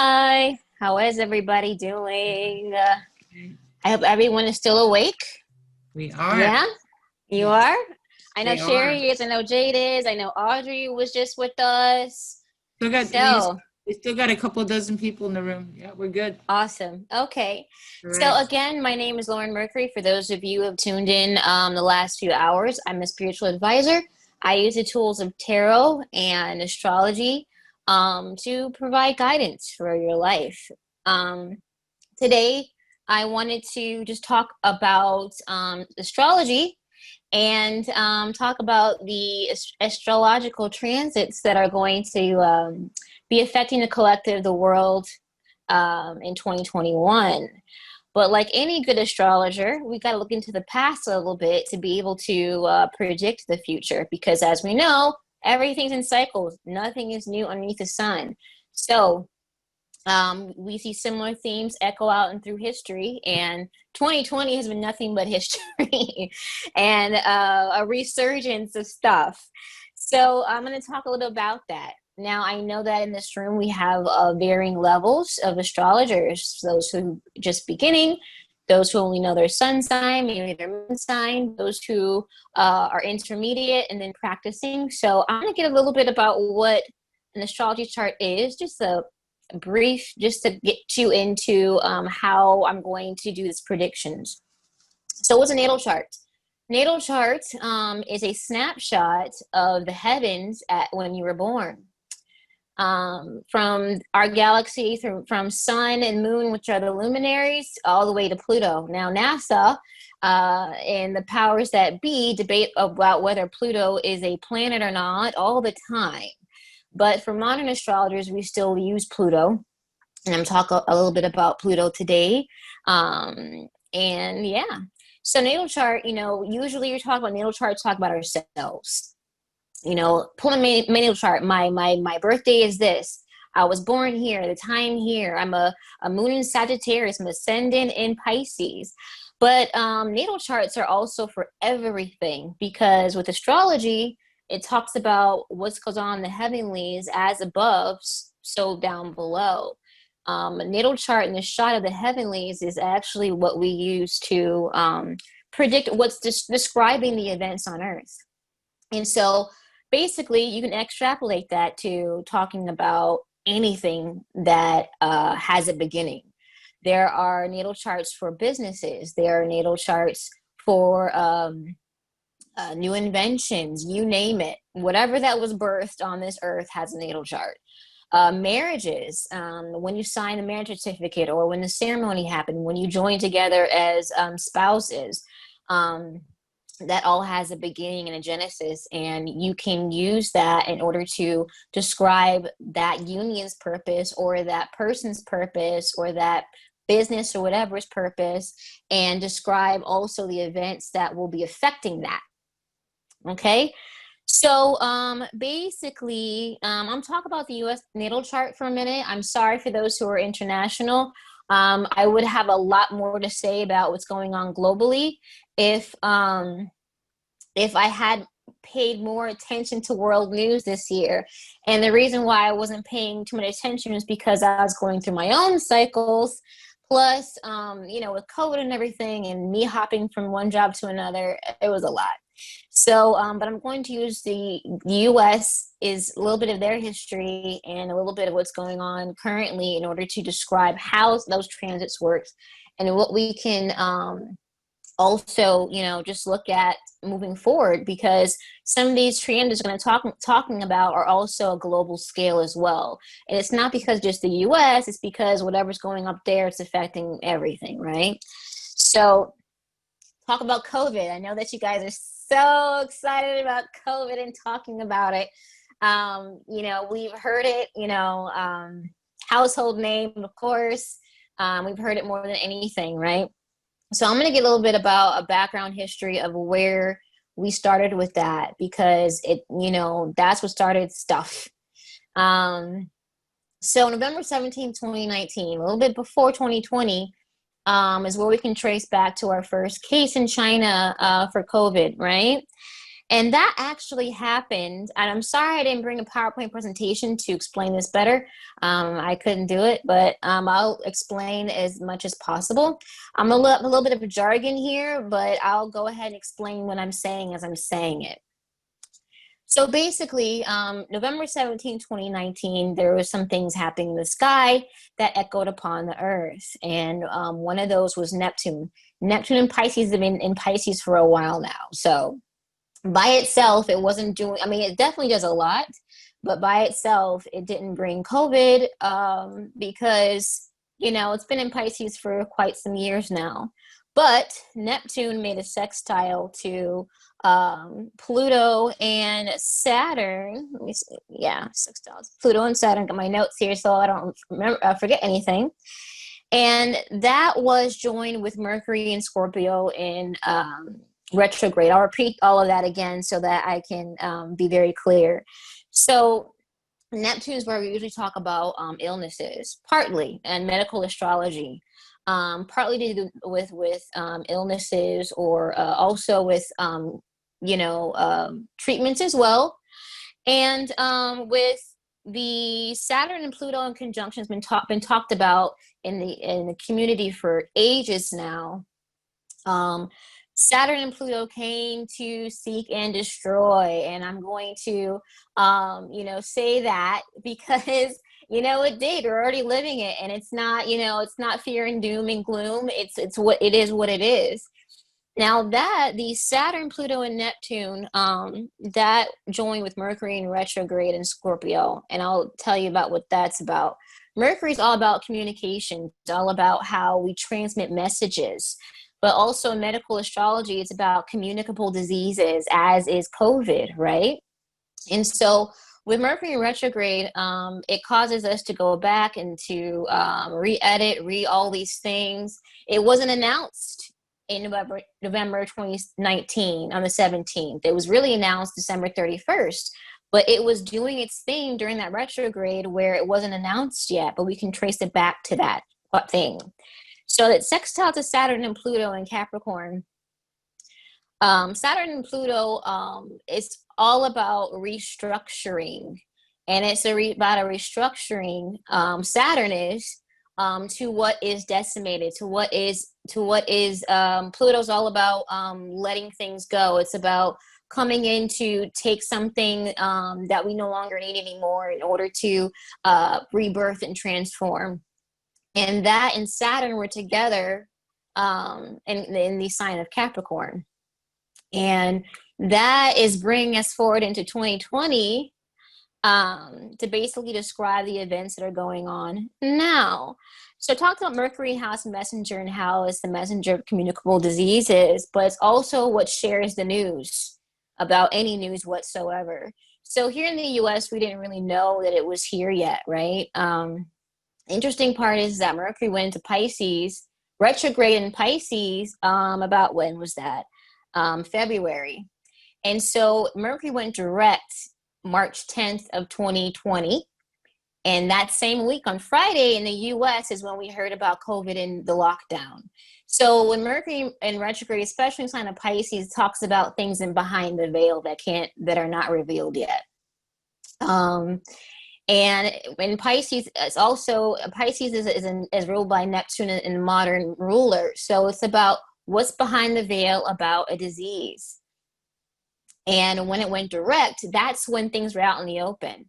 Hi, how is everybody doing? I hope everyone is still awake. We are. Yeah, you Yeah, are? I know we are. Sheri is, I know Jade is, I know Audrey was just with us. Still got So, we still got a couple dozen people in the room. Yeah, we're good. awesome. Okay. All So, right. again, my name is Lauren Mercury. For those of you who have tuned in the last few hours, I'm a spiritual advisor. I use the tools of tarot and astrology to provide guidance for your life. Um, Today, I wanted to just talk about astrology and talk about the astrological transits that are going to be affecting the collective, the world in 2021. But like any good astrologer, we got to look into the past a little bit to be able to predict the future. Because as we know, everything's in cycles. Nothing is new underneath the sun. So we see similar themes echo out and through history, and 2020 has been nothing but history and a resurgence of stuff. So I'm going to talk a little about that. Now, I know that in this room we have varying levels of astrologers, those who just beginning, those who only know their sun sign, maybe their moon sign, those who are intermediate and then practicing. So I'm going to get a little bit about what an astrology chart is, just a brief, just to get you into how I'm going to do this predictions. So what's a natal chart? Natal chart is a snapshot of the heavens at when you were born. From our galaxy, from sun and moon, which are the luminaries, all the way to Pluto. Now NASA and the powers that be debate about whether Pluto is a planet or not all the time. But for modern astrologers, we still use Pluto. And I'm talking a little bit about Pluto today. And yeah. So natal chart, usually you're talking about natal charts, talk about ourselves. Pulling my natal chart, my birthday is this. I was born here, the time here. I'm a moon in Sagittarius, I'm ascendant in Pisces. But natal charts are also for everything, because with astrology, it talks about what goes on in the heavenlies as above, so down below. A natal chart and the shot of the heavenlies is actually what we use to predict what's describing the events on Earth. And so basically, you can extrapolate that to talking about anything that has a beginning. There are natal charts for businesses. There are natal charts for new inventions, you name it. Whatever that was birthed on this earth has a natal chart. Marriages, when you sign a marriage certificate or when the ceremony happened, when you join together as spouses, that all has a beginning and a genesis, and you can use that in order to describe that union's purpose or that person's purpose or that business or whatever's purpose, and describe also the events that will be affecting that. Okay, so basically, I'm talking about the U.S. natal chart for a minute. I'm sorry for those who are international. I would have a lot more to say about what's going on globally if I had paid more attention to world news this year. And the reason why I wasn't paying too much attention is because I was going through my own cycles. Plus, with COVID and everything and me hopping from one job to another, it was a lot. So, but I'm going to use the U.S. is a little bit of their history and a little bit of what's going on currently in order to describe how those transits work and what we can also, just look at moving forward, because some of these trends going to talking about are also a global scale as well. And it's not because just the U.S., it's because whatever's going up there, it's affecting everything, right? So talk about COVID. I know that you guys are so excited about COVID and talking about it. We've heard it, household name, of course. We've heard it more than anything, right? So I'm going to get a little bit about a background history of where we started with that, because that's what started stuff. So November 17th, 2019, a little bit before 2020, is where we can trace back to our first case in China for COVID, right? And that actually happened. And I'm sorry I didn't bring a PowerPoint presentation to explain this better. I couldn't do it, but I'll explain as much as possible. I'm a little bit of a jargon here, but I'll go ahead and explain what I'm saying as I'm saying it. So basically, November 17, 2019, there was some things happening in the sky that echoed upon the Earth. And one of those was Neptune. Neptune and Pisces have been in Pisces for a while now. So by itself, it wasn't doing, I mean, it definitely does a lot, but by itself, it didn't bring COVID because, you know, it's been in Pisces for quite some years now. But Neptune made a sextile to Pluto and Saturn. Let me see. Yeah, sextiles. Pluto and Saturn. Got my notes here so I don't forget anything. And that was joined with Mercury and Scorpio in retrograde. I'll repeat all of that again so that I can be very clear. So Neptune is where we usually talk about illnesses, partly, and medical astrology, partly to do with illnesses, or also with treatments as well. And with the Saturn and Pluto in conjunction has been talked about in the community for ages now. Saturn and Pluto came to seek and destroy, and I'm going to say that because it did. We're already living it, and it's not it's not fear and doom and gloom. It's what it is. What it is. Now that the Saturn, Pluto, and Neptune, that join with Mercury in retrograde in Scorpio, and I'll tell you about what that's about. Mercury's all about communication. It's all about how we transmit messages. But also in medical astrology, it's about communicable diseases, as is COVID, right? And so with Mercury in retrograde, it causes us to go back and to re-edit, all these things. It wasn't announced in November 2019 on the 17th. It was really announced December 31st, but it was doing its thing during that retrograde where it wasn't announced yet, but we can trace it back to that thing. So that sextile to Saturn and Pluto in Capricorn. Saturn and Pluto is all about restructuring, and it's about a restructuring. Saturn is to what is decimated, to what is Pluto's all about letting things go. It's about coming in to take something that we no longer need anymore in order to rebirth and transform. And that and Saturn were together in the sign of Capricorn. And that is bringing us forward into 2020 to basically describe the events that are going on now. So I talked about Mercury, how it's a messenger and how it's the messenger of communicable diseases, but it's also what shares the news about any news whatsoever. So here in the US, we didn't really know that it was here yet, right? Interesting part is that Mercury went into Pisces, retrograde in Pisces, about when was that? February. And so Mercury went direct March 10th of 2020. And that same week on Friday in the US is when we heard about COVID and the lockdown. So when Mercury in retrograde, especially in sign of Pisces, talks about things in behind the veil that are not revealed yet. And in Pisces, it's also Pisces is ruled by Neptune and modern ruler. So it's about what's behind the veil about a disease. And when it went direct, that's when things were out in the open.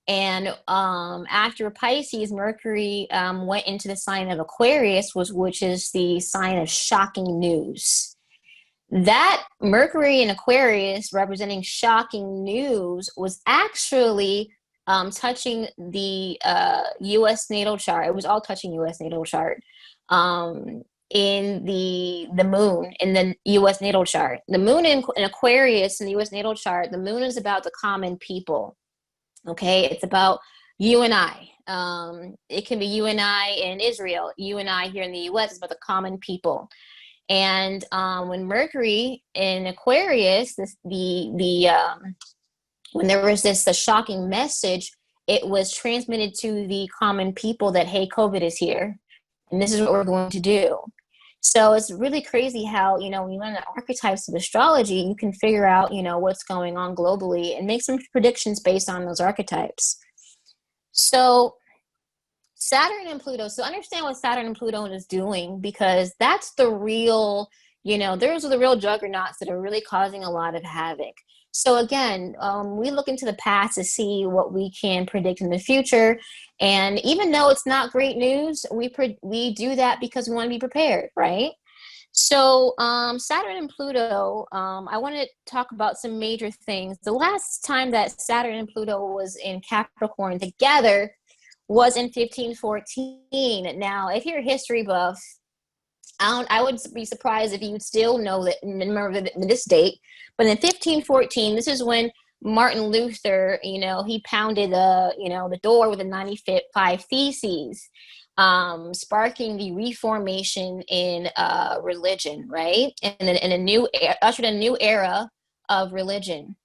And after Pisces, Mercury went into the sign of Aquarius, which is the sign of shocking news. That Mercury in Aquarius representing shocking news was actually touching the U.S. natal chart. It was all touching U.S. natal chart in the moon in the U.S. natal chart. The moon in Aquarius in the U.S. natal chart, the moon is about the common people. Okay, it's about you and I. It can be you and I in Israel, you and I here in the U.S. It's about the common people. And when Mercury in Aquarius, when there was a shocking message, it was transmitted to the common people that, hey, COVID is here, and this is what we're going to do. So it's really crazy how, you know, when you learn the archetypes of astrology, you can figure out, you know, what's going on globally and make some predictions based on those archetypes. So Saturn and Pluto. So understand what Saturn and Pluto is doing, because that's the real, you know, those are the real juggernauts that are really causing a lot of havoc. So again, we look into the past to see what we can predict in the future. And even though it's not great news, we do that because we want to be prepared, right? So Saturn and Pluto, I want to talk about some major things. The last time that Saturn and Pluto was in Capricorn together was in 1514. Now, if you're a history buff, I would be surprised if you would still know that, remember this date. But in 1514, this is when Martin Luther, you know, he pounded the door with the 95 Theses, sparking the Reformation in religion, right? And ushered a new era of religion.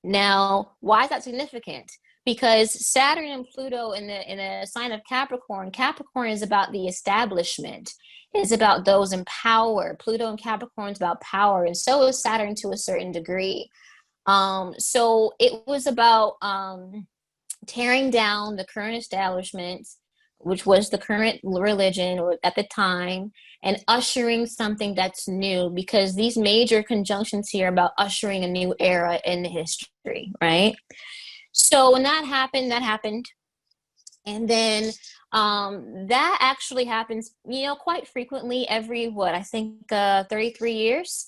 Now, why is that significant? Because Saturn and Pluto in the sign of Capricorn, Capricorn is about the establishment. It's about those in power. Pluto and Capricorn is about power, and so is Saturn to a certain degree. So it was about tearing down the current establishment, which was the current religion at the time, and ushering something that's new, because these major conjunctions here are about ushering a new era in history, right? So when that happened. And then that actually happens, you know, quite frequently every, what, I think 33 years?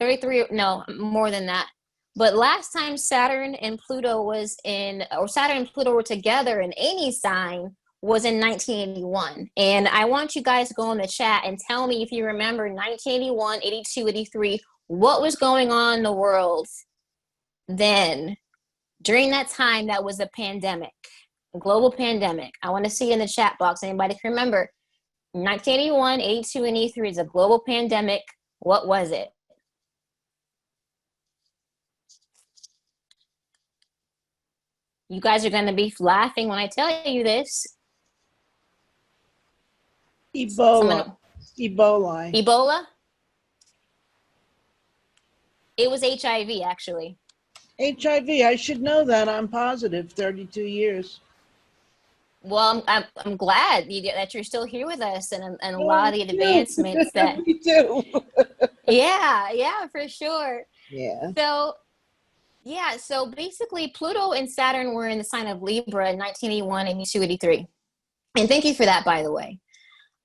33, no, more than that. But last time Saturn and Pluto were together in any sign was in 1981. And I want you guys to go in the chat and tell me if you remember 1981, 82, 83, what was going on in the world then. During that time, that was a pandemic, a global pandemic. I want to see in the chat box, anybody can remember, 1981, 82, and 83 is a global pandemic. What was it? You guys are going to be laughing when I tell you this. Ebola. Ebola? It was HIV, actually. HIV, I should know that. I'm positive. 32 years. Well, I'm glad that you're still here with us, and a lot of the advancements that we do. yeah, for sure. Yeah. So basically Pluto and Saturn were in the sign of Libra in 1981, 82, 83. And thank you for that, by the way.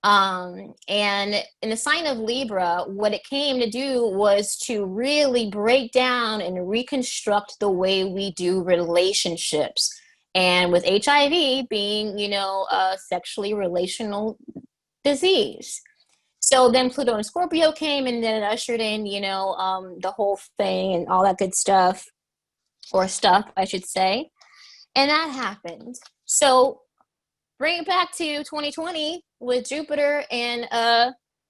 And in the sign of Libra, what it came to do was to really break down and reconstruct the way we do relationships. And with HIV being, you know, a sexually relational disease. So then Pluto and Scorpio came, and then it ushered in, you know, the whole thing and all that good stuff, or stuff, I should say. And that happened. So bring it back to 2020 with Jupiter and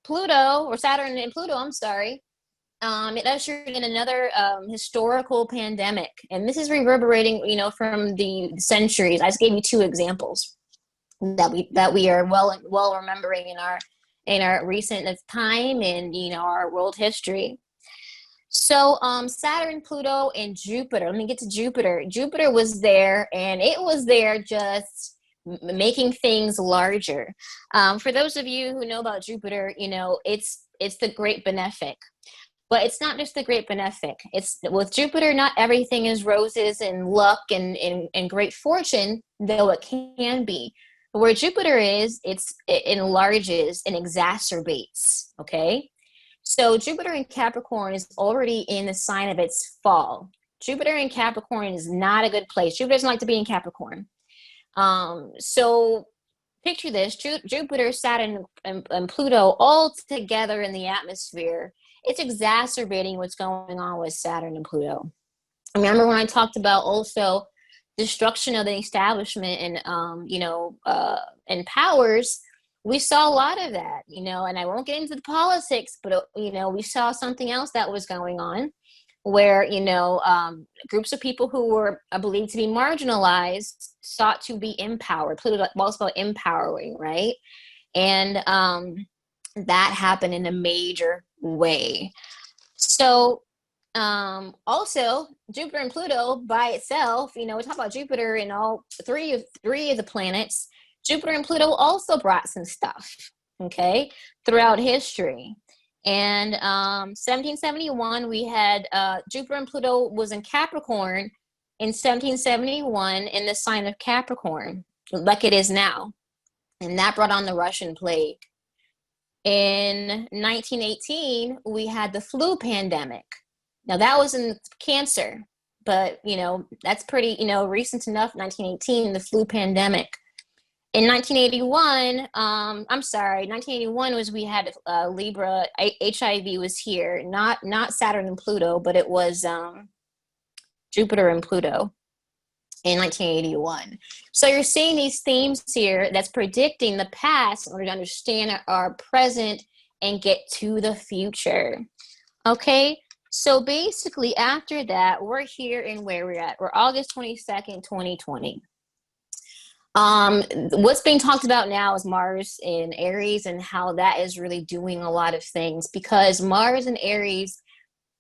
Pluto, or Saturn and Pluto, I'm sorry. It ushered in another historical pandemic. And this is reverberating, you know, from the centuries. I just gave you two examples that we are well remembering in our recent time and, you know, our world history. So Saturn, Pluto, and Jupiter. Let me get to Jupiter. Jupiter was there, and it was there just making things larger. For those of you who know about Jupiter, you know, it's the great benefic. But it's not just the great benefic. It's with Jupiter, not everything is roses and luck and great fortune, though it can be. But where Jupiter is, it enlarges and exacerbates, okay? So Jupiter in Capricorn is already in the sign of its fall. Jupiter in Capricorn is not a good place. Jupiter doesn't like to be in Capricorn. So picture this, Jupiter, Saturn, and Pluto all together in the atmosphere. It's exacerbating what's going on with Saturn and Pluto. Remember when I talked about also destruction of the establishment and, and powers, we saw a lot of that, you know, and I won't get into the politics, but, you know, we saw something else that was going on where, you know, groups of people who were believed to be marginalized sought to be empowered. Pluto was about empowering, right? And that happened in a major way. So also Jupiter and Pluto by itself, we talk about Jupiter and all three of the planets. Jupiter and Pluto also brought some stuff, okay, throughout history. And 1771, we had Jupiter and Pluto was in Capricorn in 1771 in the sign of Capricorn, like it is now. And that brought on the Russian plague. In 1918, we had the flu pandemic. Now that was in Cancer, but that's pretty recent enough. 1918, the flu pandemic. In 1981, 1981 was we had Libra. HIV was here, not Saturn and Pluto, but it was Jupiter and Pluto in 1981. So you're seeing these themes here that's predicting the past in order to understand our present and get to the future. Okay, so basically after that, we're here in where we're at. We're August 22nd, 2020. What's being talked about now is Mars in Aries and how that is really doing a lot of things, because Mars in Aries,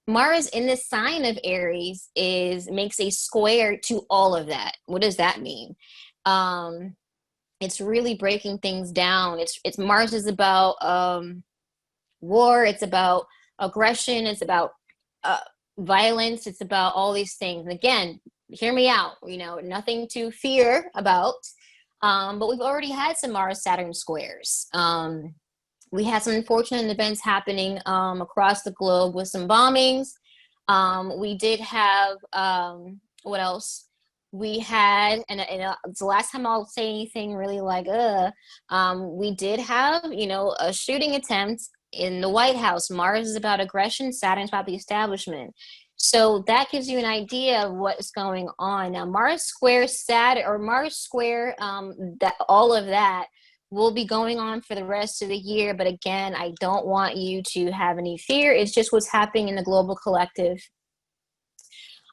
Mars in the sign of Aries makes a square to all of that. What does that mean? It's really breaking things down. It's Mars is about war. It's about aggression. It's about violence. It's about all these things. And again, hear me out. Nothing to fear about. But we've already had some Mars-Saturn squares. We had some unfortunate events happening across the globe with some bombings. We did have, what else? We had, and it's the last time I'll say anything really like, we did have, a shooting attempt in the White House. Mars is about aggression, Saturn's about the establishment. So that gives you an idea of what's going on. Now, Mars square Saturn, or Mars square, that all of that will be going on for the rest of the year. But again, I don't want you to have any fear. It's just what's happening in the global collective.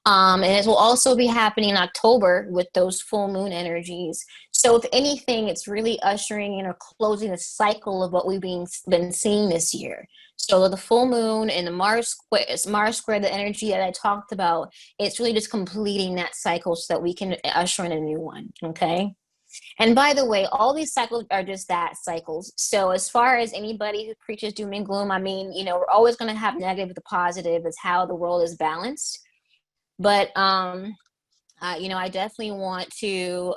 And it will also be happening in October with those full moon energies. So if anything, it's really ushering in or closing the cycle of what we've been seeing this year. So the full moon and the Mars square, the energy that I talked about, it's really just completing that cycle so that we can usher in a new one, okay? And by the way, all these cycles are just that, cycles. So as far as anybody who preaches doom and gloom, we're always going to have negative to positive. It's how the world is balanced. But, I definitely want to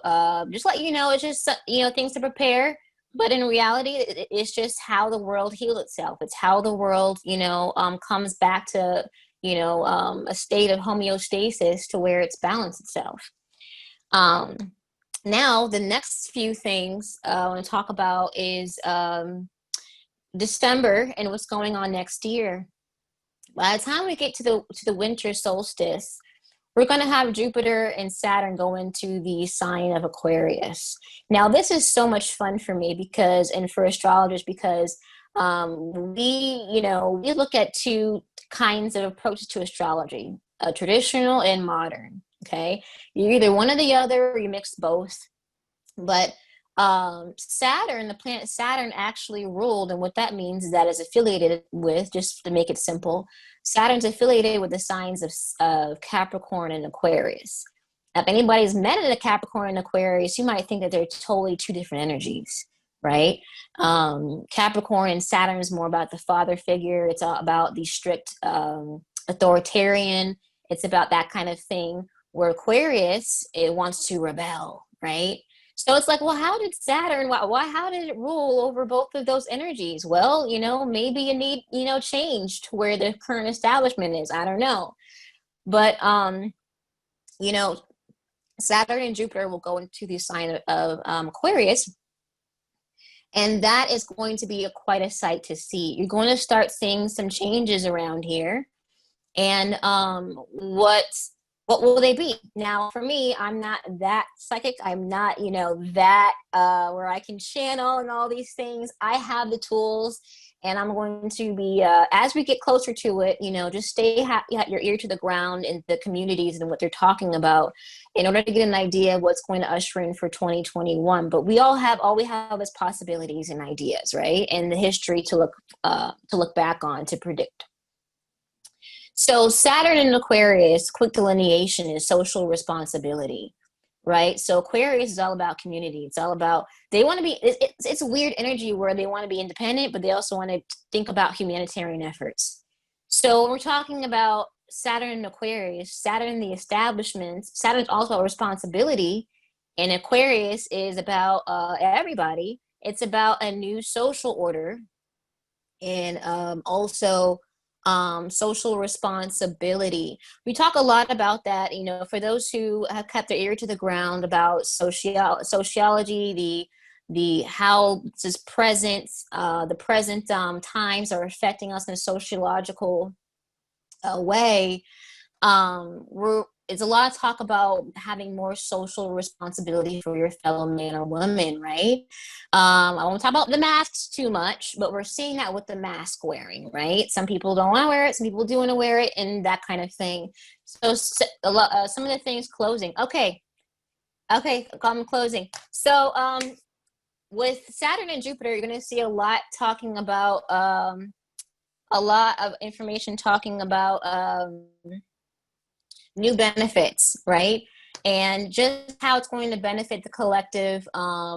just let you know, it's just, things to prepare. But in reality, it's just how the world heals itself. It's how the world, comes back to, a state of homeostasis to where it's balanced itself. Now, the next few things I want to talk about is December and what's going on next year. By the time we get to the winter solstice, we're going to have Jupiter and Saturn go into the sign of Aquarius. Now, this is so much fun for me and for astrologers, because we look at two kinds of approaches to astrology, traditional and modern. Okay, you're either one or the other, or you mix both. But Saturn, the planet Saturn, actually ruled, and what that means is that it's affiliated with, just to make it simple, Saturn's affiliated with the signs of Capricorn and Aquarius. Now, if anybody's met in a Capricorn and Aquarius, you might think that they're totally two different energies, right? Capricorn and Saturn is more about the father figure. It's all about the strict authoritarian. It's about that kind of thing. Where Aquarius, it wants to rebel, right? So it's like, well, how did Saturn, how did it rule over both of those energies? Well, maybe you need, change to where the current establishment is. I don't know. But, Saturn and Jupiter will go into the sign of Aquarius. And that is going to be quite a sight to see. You're going to start seeing some changes around here. And what will they be? Now, for me, I'm not that psychic. I'm not, that where I can channel and all these things. I have the tools And I'm going to be, as we get closer to it, you know, just stay your ear to the ground in the communities and what they're talking about in order to get an idea of what's going to usher in for 2021. But all we have is possibilities and ideas, right? And the history to look back on to predict. So Saturn in Aquarius, quick delineation, is social responsibility, right? So Aquarius is all about community. It's all about, they want to be, it's a weird energy where they want to be independent, but they also want to think about humanitarian efforts. So when we're talking about Saturn in Aquarius, Saturn in the establishment, Saturn's also about responsibility, and Aquarius is about everybody. It's about a new social order, and also social responsibility. We talk a lot about that, you know, for those who have kept their ear to the ground about sociology, the how this present, the present times are affecting us in a sociological way. It's a lot of talk about having more social responsibility for your fellow man or woman, right? I won't talk about the masks too much, but we're seeing that with the mask wearing, right? Some people don't want to wear it, some people do want to wear it, and that kind of thing. So some of the things closing. Okay, I'm closing. So with Saturn and Jupiter, you're going to see a lot talking about, a lot of information talking about new benefits, right? And just how it's going to benefit the collective,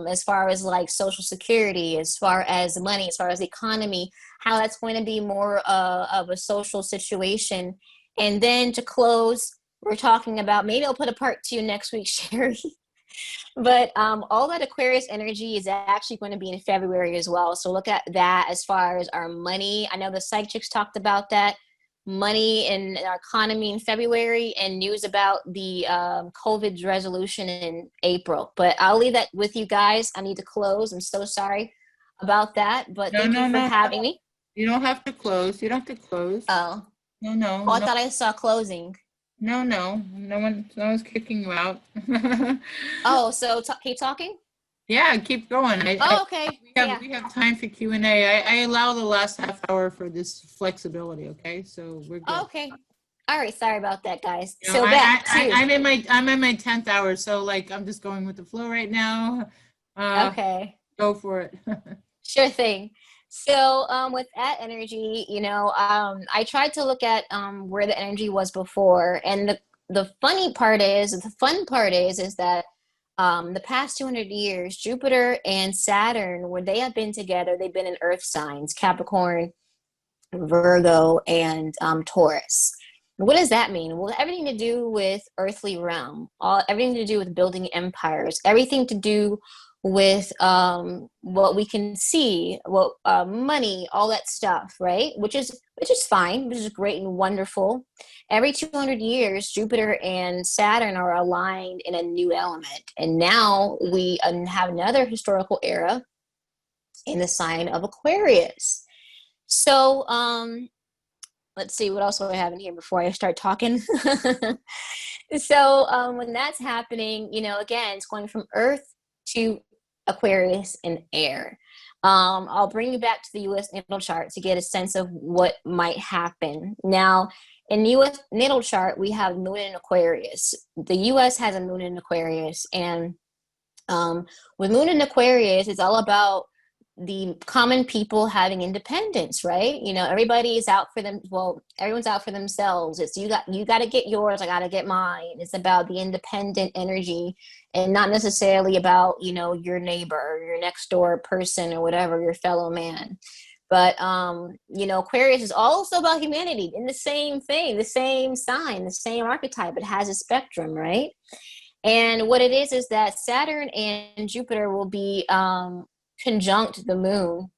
as far as like social security, as far as money, as far as the economy, how that's going to be more of a social situation. And then to close, we're talking about, maybe I'll put a part 2 next week, Sheri. But all that Aquarius energy is actually going to be in February as well. So look at that as far as our money. I know the psychics talked about that. Money and our economy in February, and news about the COVID resolution in April. But I'll leave that with you guys. I need to close. I'm so sorry about that, but thank you for having me. You don't have to close. You don't have to close. Oh. No. Oh, I thought I saw closing. No. No one's kicking you out. Oh, so keep talking? Yeah, keep going. Okay. We have time for Q&A. I allow the last half hour for this flexibility, okay? So we're good. Okay. All right, sorry about that, guys. You know, So back to I'm in my 10th hour, so like I'm just going with the flow right now. okay. Go for it. Sure thing. So with that energy, you know, I tried to look at where the energy was before, and the fun part is that the past 200 years, Jupiter and Saturn, where they have been together, they've been in Earth signs: Capricorn, Virgo, and Taurus. What does that mean? Well, everything to do with earthly realm, everything to do with building empires, everything to do with what we can see, what money, all that stuff, right? Which is fine, which is great and wonderful. Every 200 years, Jupiter and Saturn are aligned in a new element, and now we have another historical era in the sign of Aquarius. So let's see, what else do I have in here before I start talking? So when that's happening, you know, again, it's going from Earth to Aquarius and air. I'll bring you back to the U.S. natal chart to get a sense of what might happen. Now, in the U.S. natal chart, we have Moon in Aquarius. The U.S. has a Moon in Aquarius, and with Moon in Aquarius, it's all about the common people having independence, right? You know, everybody is out for them. Well, everyone's out for themselves. It's you got to get yours, I got to get mine. It's about the independent energy, and not necessarily about, you know, your neighbor or your next door person or whatever, your fellow man. But you know, Aquarius is also about humanity, in the same thing, the same sign, the same archetype. It has a spectrum, right? And what it is that Saturn and Jupiter will be conjunct the moon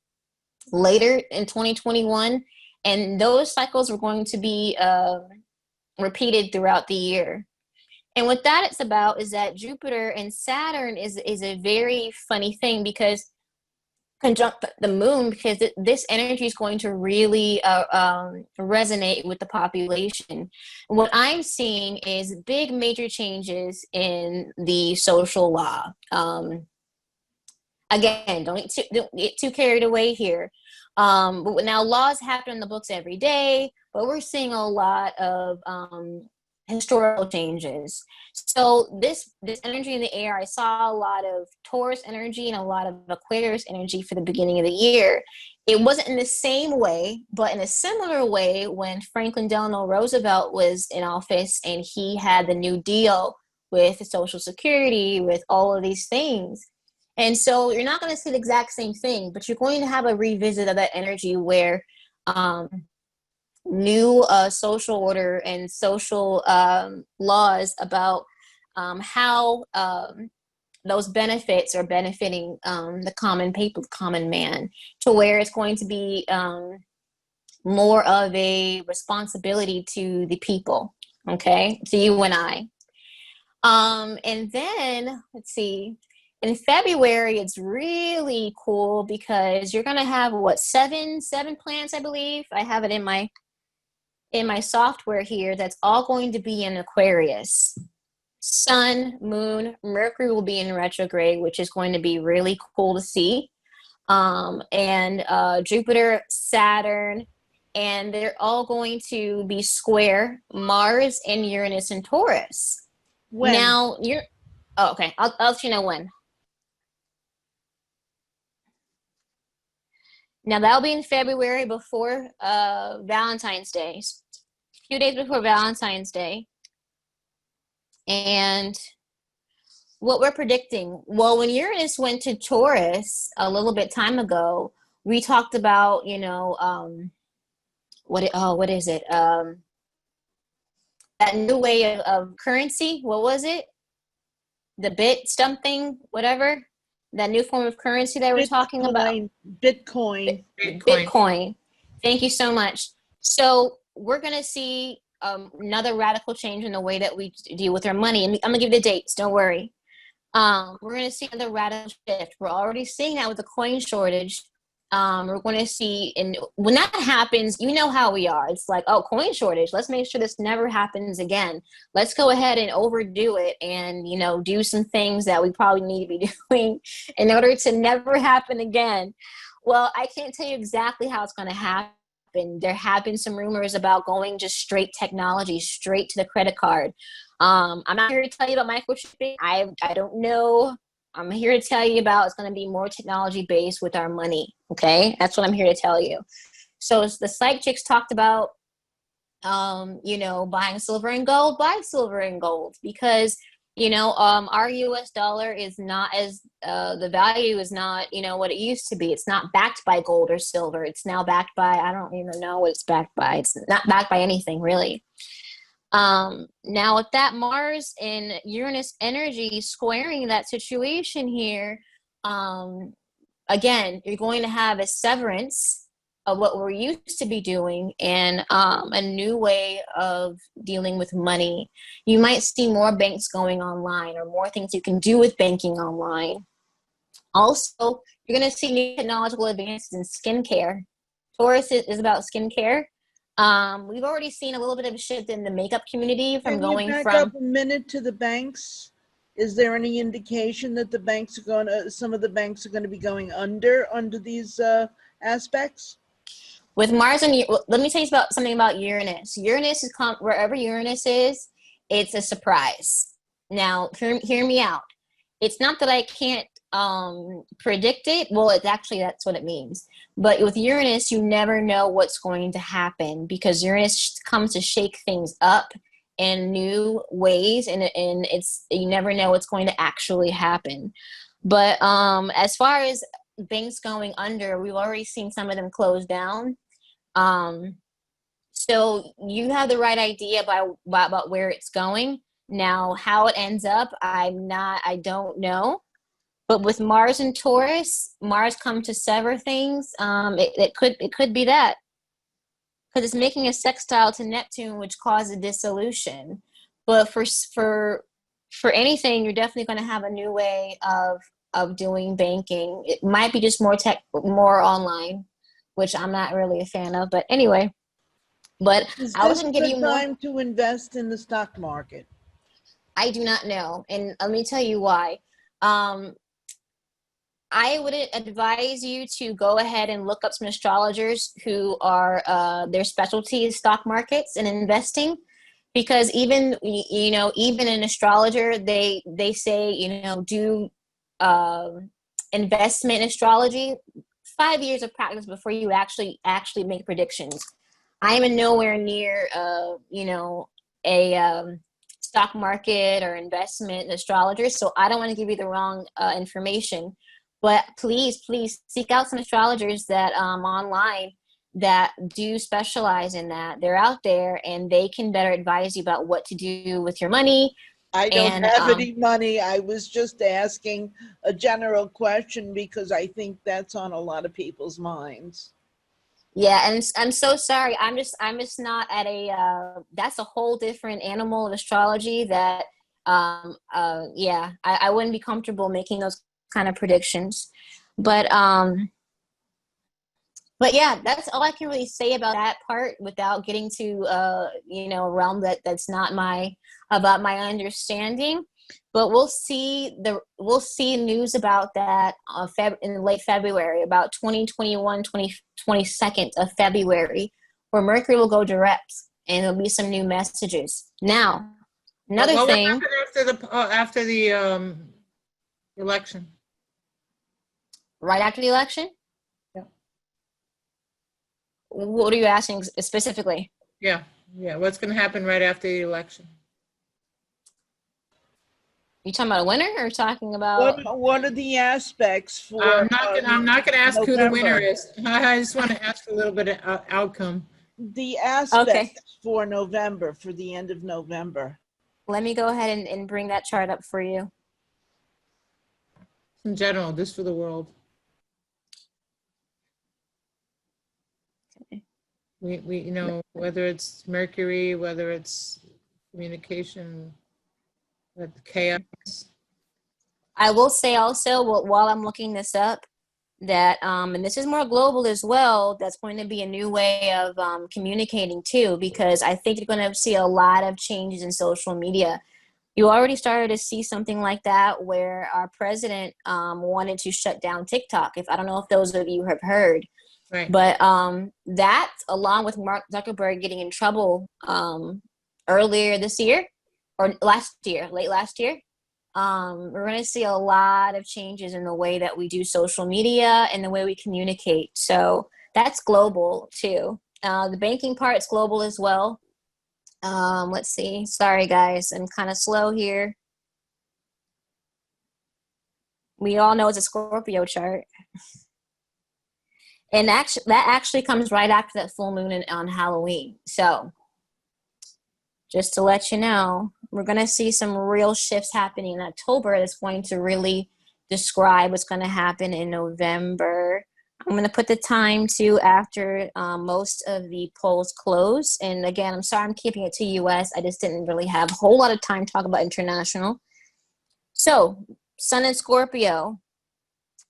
later in 2021, and those cycles are going to be repeated throughout the year. And what that it's about is that Jupiter and Saturn is a very funny thing, because conjunct the moon, because this energy is going to really resonate with the population. What I'm seeing is big major changes in the social law. Again, don't get too carried away here. But now laws happen in the books every day, but we're seeing a lot of historical changes. So this energy in the air, I saw a lot of Taurus energy and a lot of Aquarius energy for the beginning of the year. It wasn't in the same way, but in a similar way when Franklin Delano Roosevelt was in office and he had the New Deal with Social Security, with all of these things. And so you're not going to see the exact same thing, but you're going to have a revisit of that energy where new social order and social laws about how those benefits are benefiting the common people, the common man, to where it's going to be more of a responsibility to the people, okay, to you and I. And then, let's see, in February, it's really cool because you're going to have, what, seven planets, I believe. I have it in my software here. That's all going to be in Aquarius. Sun, Moon, Mercury will be in retrograde, which is going to be really cool to see. And Jupiter, Saturn, and they're all going to be square Mars and Uranus and Taurus. When? Now, oh, okay, I'll let you know when. Now, that'll be in February before Valentine's Day, a few days before Valentine's Day. And what we're predicting, well, when Uranus went to Taurus a little bit time ago, we talked about, you know, what is it? That new way of currency. What was it? The bit something, whatever. That new form of currency that we're talking about. Bitcoin. Bitcoin. Thank you so much. So we're going to see another radical change in the way that we deal with our money. And I'm going to give you the dates. Don't worry. We're going to see another radical shift. We're already seeing that with the coin shortage. We're going to see, and when that happens, you know how we are. It's like, oh, coin shortage. Let's make sure this never happens again. Let's go ahead and overdo it and, you know, do some things that we probably need to be doing in order to never happen again. Well, I can't tell you exactly how it's going to happen. There have been some rumors about going just straight technology, straight to the credit card. I'm not here to tell you about microchipping. I don't know. I'm here to tell you about it's going to be more technology based with our money. Okay, that's what I'm here to tell you. So the psych chicks talked about, you know, buying silver and gold. Buy silver and gold because, you know, our U.S. dollar is not as the value is not, you know, what it used to be. It's not backed by gold or silver. It's now backed by, I don't even know what it's backed by. It's not backed by anything really. Now with that Mars and Uranus energy squaring that situation here, again, you're going to have a severance of what we're used to be doing and a new way of dealing with money. You might see more banks going online or more things you can do with banking online. Also, you're going to see new technological advances in skincare. Taurus is about skincare. We've already seen a little bit of a shift in the makeup community from going Can you back from up a minute to the banks? Is there any indication that the banks are going to, some of the banks are going to be going under these aspects? with Mars and let me tell you about something about Uranus. Uranus is wherever Uranus is, it's a surprise. Now, hear me out. It's not that I can't predict it. Well, it's actually that's what it means. But with Uranus, you never know what's going to happen because Uranus comes to shake things up in new ways, and it's you never know what's going to actually happen. But as far as banks going under, we've already seen some of them close down. So you have the right idea about where it's going. Now, how it ends up, I don't know. But with Mars and Taurus, Mars come to sever things. It could be that because it's making a sextile to Neptune, which causes dissolution. But for anything, you're definitely going to have a new way of doing banking. It might be just more online, which I'm not really a fan of. But anyway, I was going to give you more. Time to invest in the stock market? I do not know, and let me tell you why. I would advise you to go ahead and look up some astrologers who are their specialty is stock markets and investing, because even even an astrologer, they say, do investment in astrology, 5 years of practice before you actually make predictions. I am nowhere near a stock market or investment astrologer, so I don't want to give you the wrong information. But please seek out some astrologers that online that do specialize in that. They're out there and they can better advise you about what to do with your money. I don't And have any money. I was just asking a general question because I think that's on a lot of people's minds. yeah, and I'm so sorry. I'm just not at that's a whole different animal of astrology that I wouldn't be comfortable making those kind of predictions. But yeah, that's all I can really say about that part without getting to a realm that's not about my understanding. But we'll see news about that in late February, about 22nd of February, where Mercury will go direct and there'll be some new messages. Now, another thing. What happened after the election? Right after the election? Yeah. What are you asking specifically? Yeah. What's going to happen right after the election? You talking about a winner, or talking about What are the aspects for? I'm not going to ask November. who the winner is. I just want to ask a little bit of outcome. The aspects Okay. for November, for the end of November. Let me go ahead and bring that chart up for you. In general, just for the world. Okay. We whether it's Mercury, whether it's communication, with chaos. I will say also, while I'm looking this up, that and this is more global as well, that's going to be a new way of communicating too, because I think you're going to see a lot of changes in social media. You already started to see something like that where our president wanted to shut down TikTok. I don't know if those of you have heard. Right. But that, along with Mark Zuckerberg getting in trouble earlier this year, or late last year, we're going to see a lot of changes in the way that we do social media and the way we communicate. So that's global too. The banking part is global as well. Let's see. Sorry, guys. I'm kind of slow here. We all know it's a Scorpio chart. And that actually comes right after that full moon on Halloween. So just to let you know, we're going to see some real shifts happening in October that's going to really describe what's going to happen in November. I'm going to put the time to after most of the polls close. And again, I'm sorry I'm keeping it to US. I just didn't really have a whole lot of time to talk about international. So, Sun in Scorpio.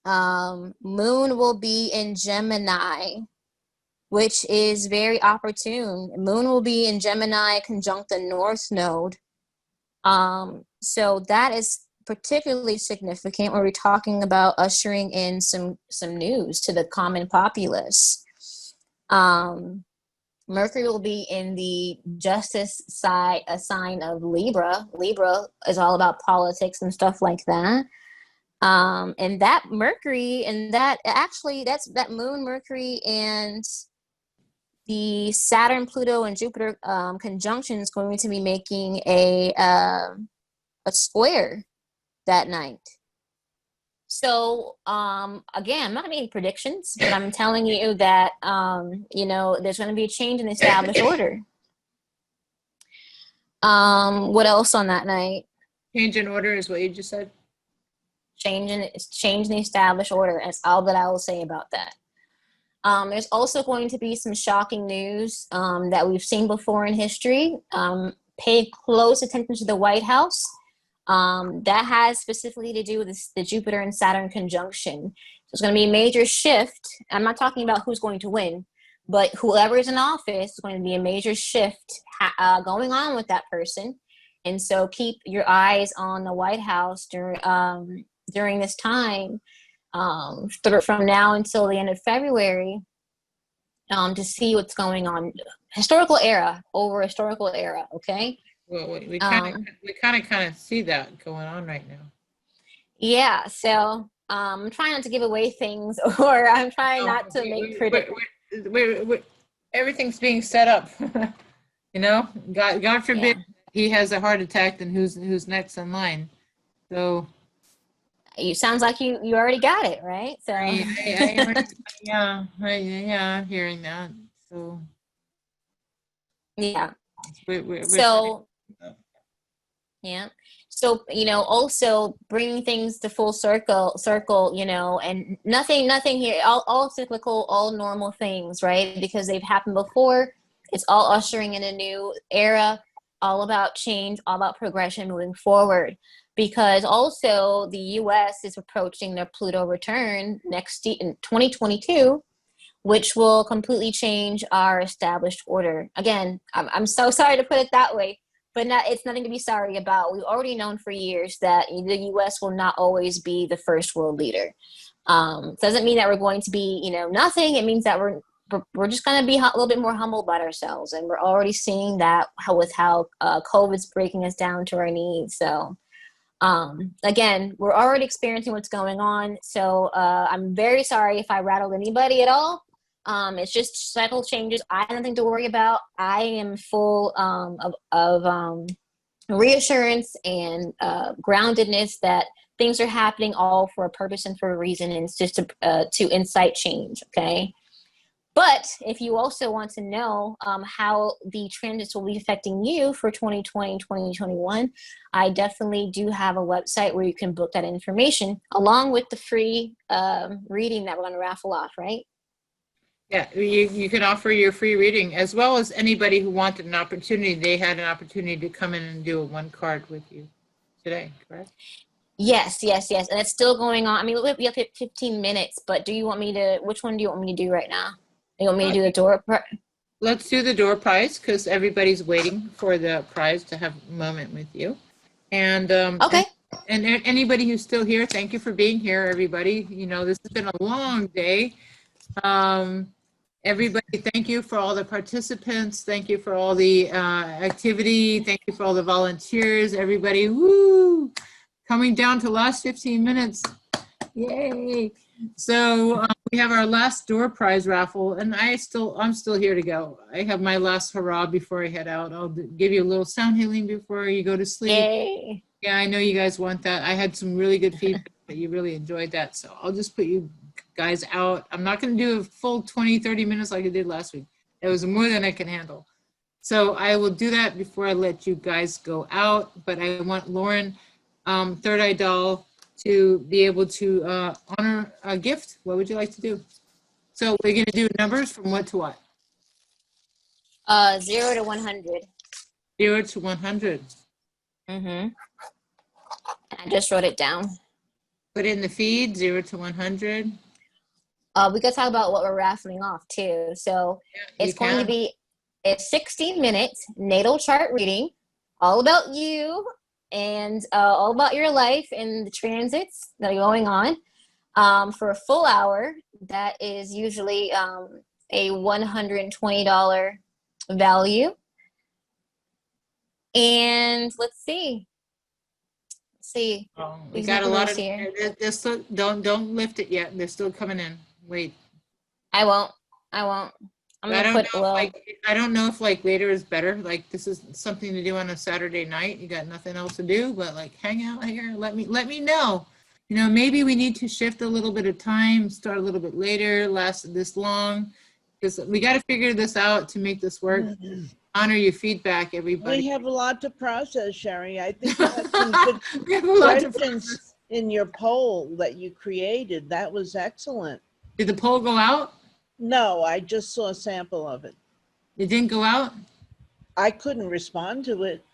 Moon will be in Gemini, which is very opportune. Moon will be in Gemini conjunct the North Node. So that is particularly significant when we're talking about ushering in some news to the common populace. Mercury will be in the justice side, a sign of Libra. Libra is all about politics and stuff like that. And that Mercury and that Moon, Mercury, and the Saturn, Pluto, and Jupiter conjunction is going to be making a square that night. So again, I'm not making predictions, but I'm telling you that there's going to be a change in the established order. What else on that night? Change in order is what you just said. Change in the established order. That's all that I will say about that. There's also going to be some shocking news that we've seen before in history. Pay close attention to the White House. That has specifically to do with the Jupiter and Saturn conjunction. So it's going to be a major shift. I'm not talking about who's going to win, but whoever is in office is going to be a major shift going on with that person. And so keep your eyes on the White House during this time. from now until the end of February, to see what's going on. Historical era over historical era, okay? Well, we kind of see that going on right now. Yeah, so I'm trying not to give away things, or I'm trying not to make predictions. Everything's being set up. You know, God forbid he has a heart attack, then who's next in line? So You sounds like you already got it, right? So yeah, I'm hearing that. So yeah. we're So yeah. So, also bringing things to full circle, and nothing here, all cyclical, all normal things, right? Because they've happened before. It's all ushering in a new era, all about change, all about progression moving forward. Because also the U.S. is approaching their Pluto return in 2022, which will completely change our established order. Again, I'm so sorry to put it that way, but it's nothing to be sorry about. We've already known for years that the U.S. will not always be the first world leader. Doesn't mean that we're going to be, nothing. It means that we're just going to be a little bit more humble about ourselves, and we're already seeing that with how COVID's breaking us down to our knees. So, again, we're already experiencing what's going on. So I'm very sorry if I rattled anybody at all. It's just subtle changes. I have nothing to worry about. I am full of reassurance and groundedness that things are happening all for a purpose and for a reason, and it's just to incite change, okay? But if you also want to know how the transits will be affecting you for 2020 and 2021, I definitely do have a website where you can book that information, along with the free reading that we're going to raffle off, right? Yeah, you can offer your free reading, as well as anybody who wanted an opportunity. They had an opportunity to come in and do a one card with you today, correct? Yes. And it's still going on. I mean, we have 15 minutes, but which one do you want me to do right now? You want me to do the door? Let's do the door prize, because everybody's waiting for the prize to have a moment with you. And okay. And anybody who's still here, thank you for being here, everybody. This has been a long day. Everybody, thank you for all the participants. Thank you for all the activity. Thank you for all the volunteers. Everybody, woo! Coming down to last 15 minutes. Yay! So we have our last door prize raffle, and I'm still here to go. I have my last hurrah before I head out. I'll give you a little sound healing before you go to sleep. Yay! Yeah, I know you guys want that. I had some really good feedback that you really enjoyed that. So I'll just put you guys out. I'm not going to do a full 20, 30 minutes like I did last week. It was more than I can handle. So I will do that before I let you guys go out. But I want Lauren, Third Eye Doll, to be able to honor a gift. What would you like to do? So we're going to do numbers from what to what? 0 to 100. 0 to 100. Mm-hmm. I just wrote it down. Put in the feed, 0 to 100. We could talk about what we're raffling off too. So Yeah, it's going to be a 60-minute natal chart reading, all about you and all about your life and the transits that are going on, for a full hour. That is usually a $120 value. And let's see. We got a lot of here. They're still, don't lift it yet. They're still coming in. Wait. I won't. I'm gonna put I don't know if later is better. Like, this is something to do on a Saturday night. You got nothing else to do, but hang out here. Let me know. Maybe we need to shift a little bit of time, start a little bit later, last this long, because we got to figure this out to make this work. Honor your feedback, everybody. We have a lot to process, Sheri. I think you had some good questions in your poll that you created. That was excellent. Did the poll go out? No, I just saw a sample of it. It didn't go out? I couldn't respond to it.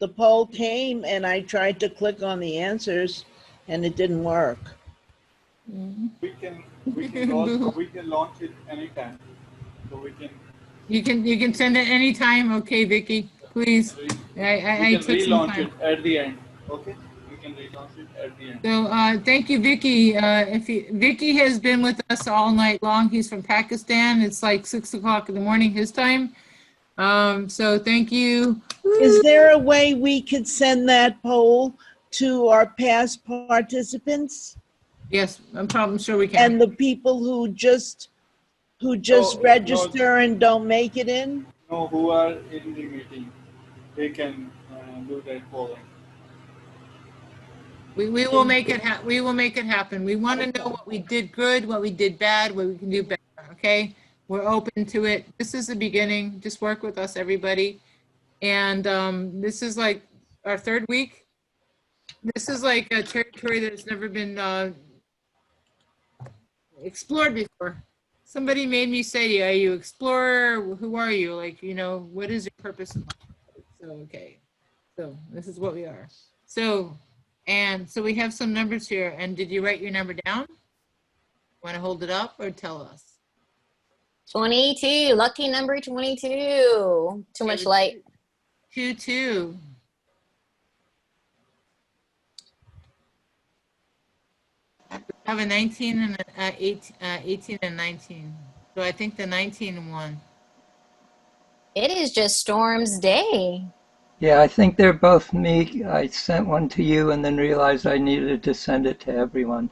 The poll came and I tried to click on the answers and it didn't work. We can launch it anytime. So we can. You can send it anytime. Okay, Vicky, please. I can relaunch it at the end. Okay. can relaunch it at the end. So thank you, Vicky. Vicky has been with us all night long. He's from Pakistan. It's like 6 o'clock in the morning his time. So thank you. Is there a way we could send that poll to our past participants Yes, I'm sure we can. and the people who just No, register and don't make it in? No, who are in the meeting, they can do that polling. We will make it we will make it happen. We want to know what we did good, what we did bad, what we can do better. Okay, we're open to it. This is the beginning. Just work with us, everybody. And this is like our third week. This is like a territory that's never been explored before. Somebody made me say, "Are you explorer? Who are you? Like, you know, what is your purpose in life?" So okay, so this is what we are. So. And so we have some numbers here. And did you write your number down? Want to hold it up or tell us? 22, lucky number 22. Too much light. 22. We have a 19 and a 18 and 19. So I think the 19 won. It is just Storm's day. Yeah, I think they're both me. I sent one to you and then realized I needed to send it to everyone.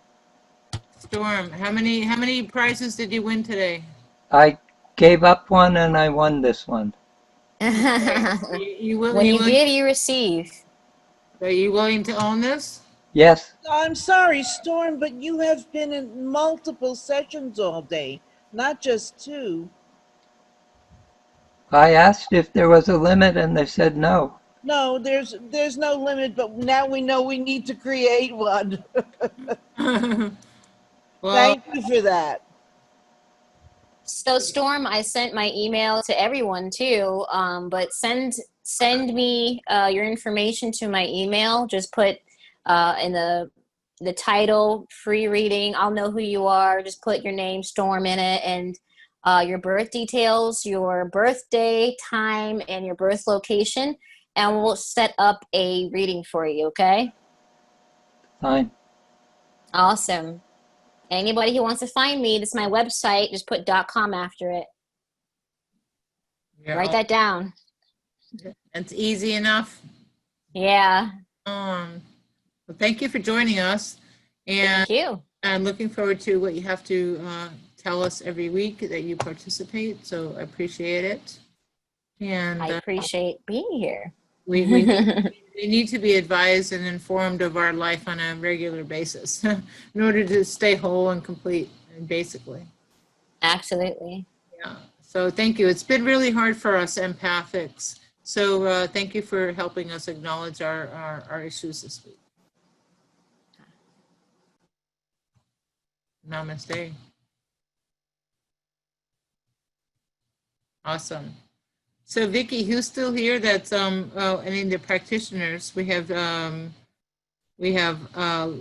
Storm, how many prizes did you win today? I gave up one and I won this one. When you you give, you receive. Are you willing to own this? Yes. I'm sorry, Storm, but you have been in multiple sessions all day, not just two. I asked if there was a limit and they said no. No, there's no limit, but now we know we need to create one. Well, Thank you for that. So Storm, I sent my email to everyone too, but send me your information to my email. Just put in the title, free reading. I'll know who you are. Just put your name, Storm, in it, and your birth details, your birthday, time, and your birth location, and we'll set up a reading for you, okay? Fine. Awesome. Anybody who wants to find me, this is my website. Just put .com after it. yeah, Write that down. That's easy enough. Yeah. Well, thank you for joining us. And Thank you. I'm looking forward to what you have to tell us every week that you participate. So I appreciate it. And I appreciate being here. we need to be advised and informed of our life on a regular basis in order to stay whole and complete, basically. Absolutely. Yeah. So thank you. It's been really hard for us empathics. So thank you for helping us acknowledge our issues this week. Namaste. Awesome. So Vicky, who's still here? That's the practitioners. We have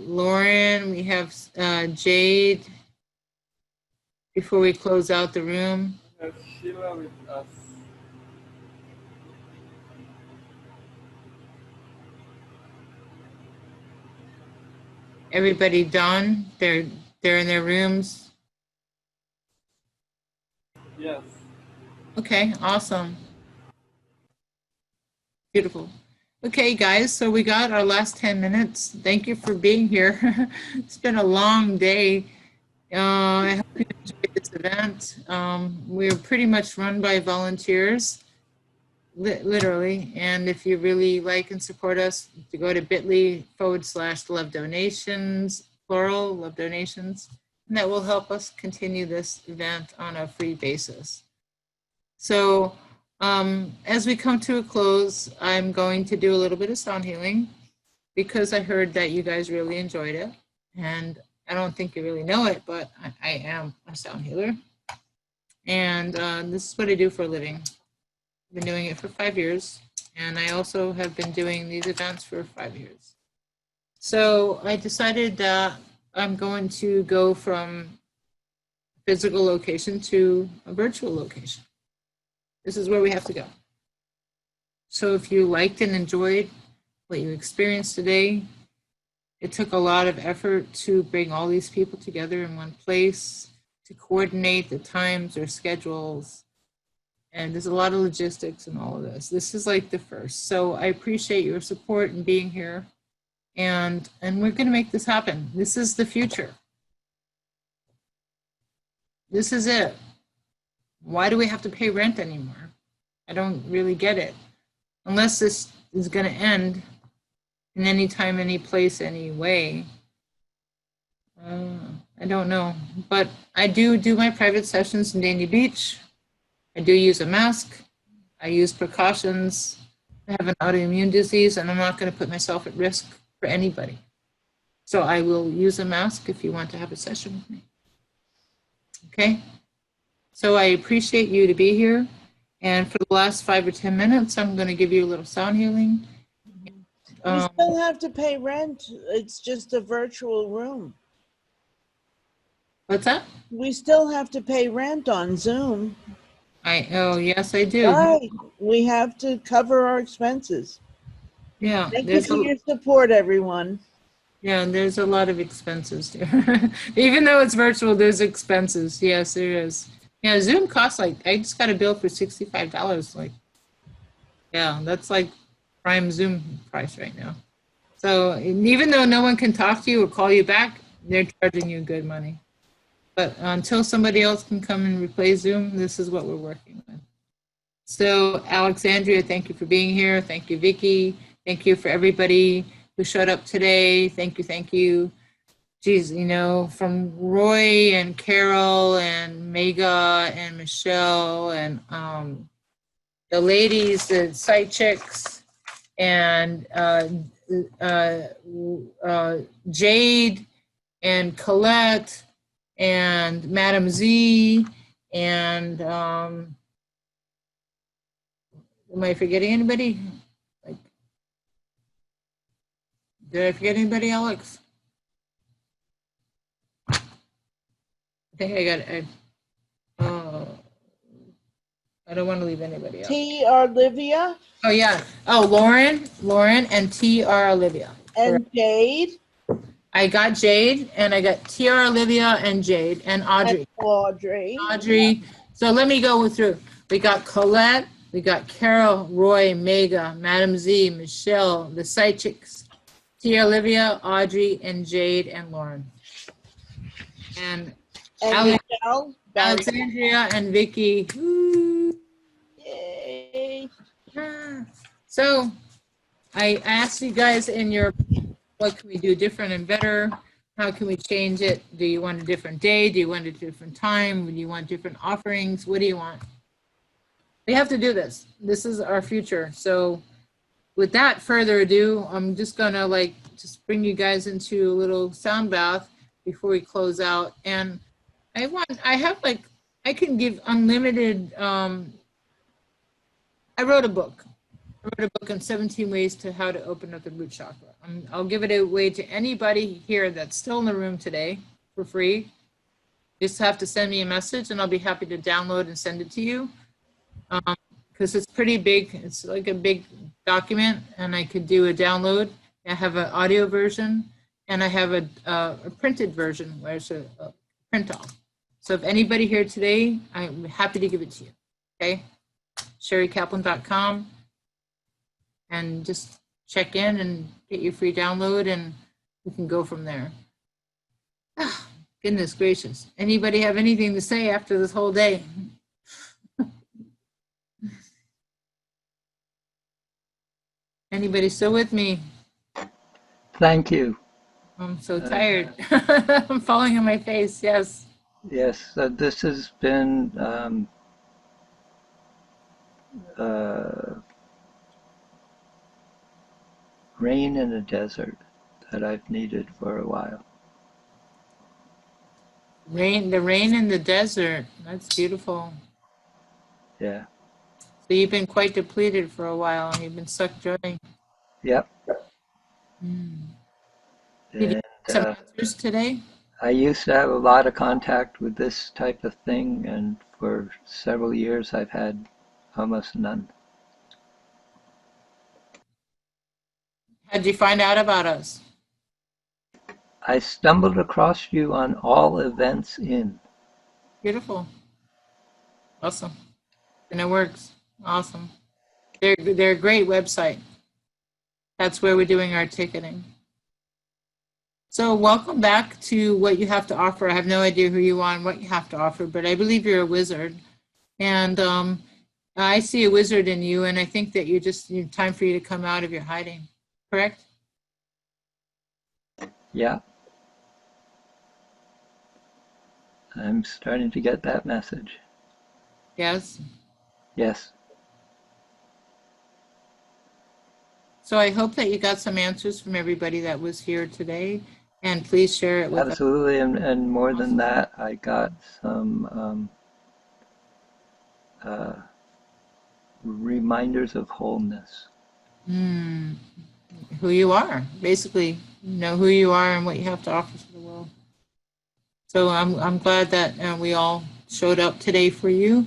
Lauren. We have Jade. Before we close out the room. We have Sheila with us. Everybody done? They're in their rooms. Yes. Okay, awesome. Beautiful. Okay, guys, so we got our last 10 minutes. Thank you for being here. It's been a long day. I hope you enjoyed this event. We're pretty much run by volunteers, literally. And if you really like and support us, to go to bit.ly/love donations, plural, love donations, and that will help us continue this event on a free basis. So as we come to a close, I'm going to do a little bit of sound healing because I heard that you guys really enjoyed it. And I don't think you really know it, but I am a sound healer. And this is what I do for a living. I've been doing it for 5 years. And I also have been doing these events for 5 years. So I decided that I'm going to go from physical location to a virtual location. This is where we have to go. So if you liked and enjoyed what you experienced today, It took a lot of effort to bring all these people together in one place, to coordinate the times or schedules. And there's a lot of logistics and all of this. This is like the first. So I appreciate your support and being here. And we're going to make this happen. This is the future. This is it. Why do we have to pay rent anymore? I don't really get it. Unless this is going to end in any time, any place, any way. I don't know. But I do my private sessions in Dania Beach. I do use a mask. I use precautions. I have an autoimmune disease, and I'm not going to put myself at risk for anybody. So I will use a mask if you want to have a session with me. Okay? So I appreciate you to be here. And for the last 5 or 10 minutes, I'm going to give you a little sound healing. We still have to pay rent. It's just a virtual room. What's that? We still have to pay rent on Zoom. Oh, yes, I do. Right. We have to cover our expenses. Yeah. Thank you for your support, everyone. Yeah, there's a lot of expenses there. Even though it's virtual, there's expenses. Yes, there is. Yeah, Zoom costs like, I just got a bill for $65. Like, yeah, that's like prime Zoom price right now. So even though no one can talk to you or call you back, they're charging you good money. But until somebody else can come and replace Zoom, this is what we're working with. So Alexandria, thank you for being here. Thank you, Vicky. Thank you for everybody who showed up today. Thank you, thank you. Geez, you know, from Roy and Carol and Mega and Michelle and the ladies, the site chicks, and Jade and Colette and Madam Z and am I forgetting anybody? Like, did I forget anybody, Alex? I think I got it. I don't want to leave anybody out. T. Olivia. Oh yeah. Oh, Lauren, and T.R. Olivia. And Jade. I got Jade, and I got T.R. Olivia and Jade and Audrey. And Audrey. Audrey. So let me go through. We got Colette. We got Carol, Roy, Mega, Madam Z, Michelle, the side chicks, T.R. Olivia, Audrey, and Jade, and Lauren. And Michelle, Alexandria and Vicky. Woo. Yay. So I asked you guys in your, what can we do different and better? How can we change it? Do you want a different day? Do you want a different time? Do you want different offerings? What do you want? We have to do this. This is our future. So without further ado, I'm just gonna just bring you guys into a little sound bath before we close out. And I can give unlimited, I wrote a book. I wrote a book on 17 ways to how to open up the root chakra. I'll give it away to anybody here that's still in the room today for free. You just have to send me a message and I'll be happy to download and send it to you. Because it's pretty big. It's like a big document and I could do a download. I have an audio version and I have a printed version where it's a print off. So if anybody here today, I'm happy to give it to you. Okay? SheriKaplan.com. And just check in and get your free download and we can go from there. Ah, goodness gracious. Anybody have anything to say after this whole day? Anybody still with me? Thank you. I'm so tired. I'm falling on my face, yes. Yes, this has been rain in the desert that I've needed for a while. The rain in the desert. That's beautiful. Yeah. So you've been quite depleted for a while and you've been sucked dry. Yep. Did you get some answers today? I used to have a lot of contact with this type of thing, and for several years I've had almost none. How'd you find out about us? I stumbled across you on All Events In. Beautiful. Awesome. And it works. Awesome. They're a great website. That's where we're doing our ticketing. So welcome back to What You Have to Offer. I have no idea who you are and what you have to offer, but I believe you're a wizard. And I see a wizard in you, and I think that time for you to come out of your hiding. Correct? Yeah. I'm starting to get that message. Yes. Yes. So I hope that you got some answers from everybody that was here today, and please share it with us. Absolutely. And more than that, I got some reminders of wholeness. Who you are. Basically, know who you are and what you have to offer to the world. So I'm glad that we all showed up today for you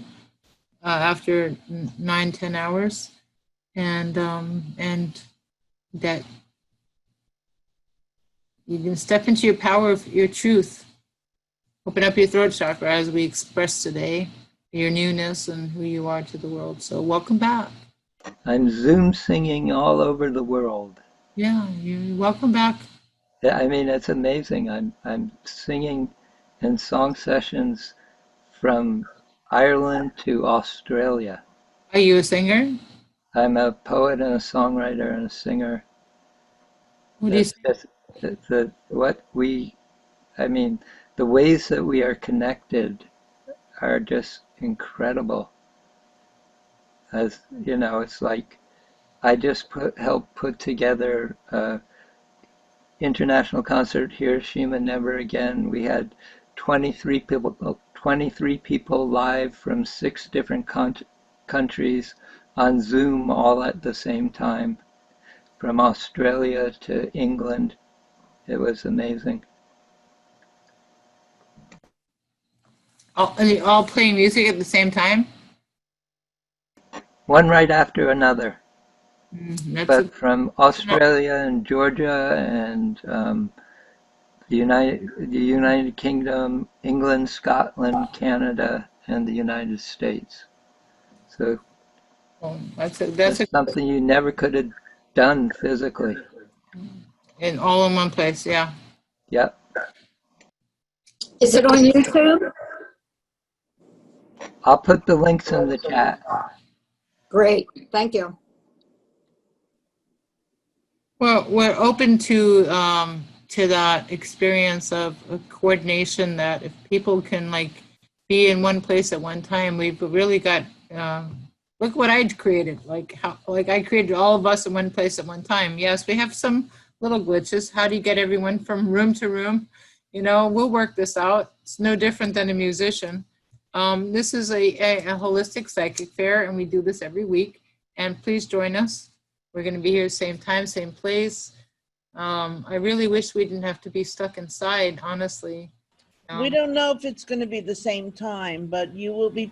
after 9-10 hours, and that you can step into your power of your truth. Open up your throat chakra as we expressed today, your newness and who you are to the world. So welcome back. I'm Zoom singing all over the world. Yeah, you're welcome back. Yeah, I mean, it's amazing. I'm singing in song sessions from Ireland to Australia. Are you a singer? I'm a poet and a songwriter and a singer. What do you That's just I mean, the ways that we are connected are just incredible. As you know, it's like I just helped put together international concert, Hiroshima Never Again. We had 23 people live from 6 different countries on Zoom all at the same time, from Australia to England. It was amazing. all playing music at the same time? One right after another. That's But from Australia and Georgia and the United Kingdom, England, Scotland, Canada, and the United States. So that's that's something you never could have done physically. in all in one place. Yeah. Yep. Is it on YouTube? I'll put the links in the chat. Great. Thank you. Well, we're open to that experience of coordination. That if people can be in one place at one time, we've really got. Look what I created. I created all of us in one place at one time. Yes, we have some little glitches. How do you get everyone from room to room? We'll work this out. It's no different than a musician. This is a holistic psychic fair, and we do this every week. And please join us. We're going to be here same time, same place. I really wish we didn't have to be stuck inside, honestly. We don't know if it's going to be the same time, but it will be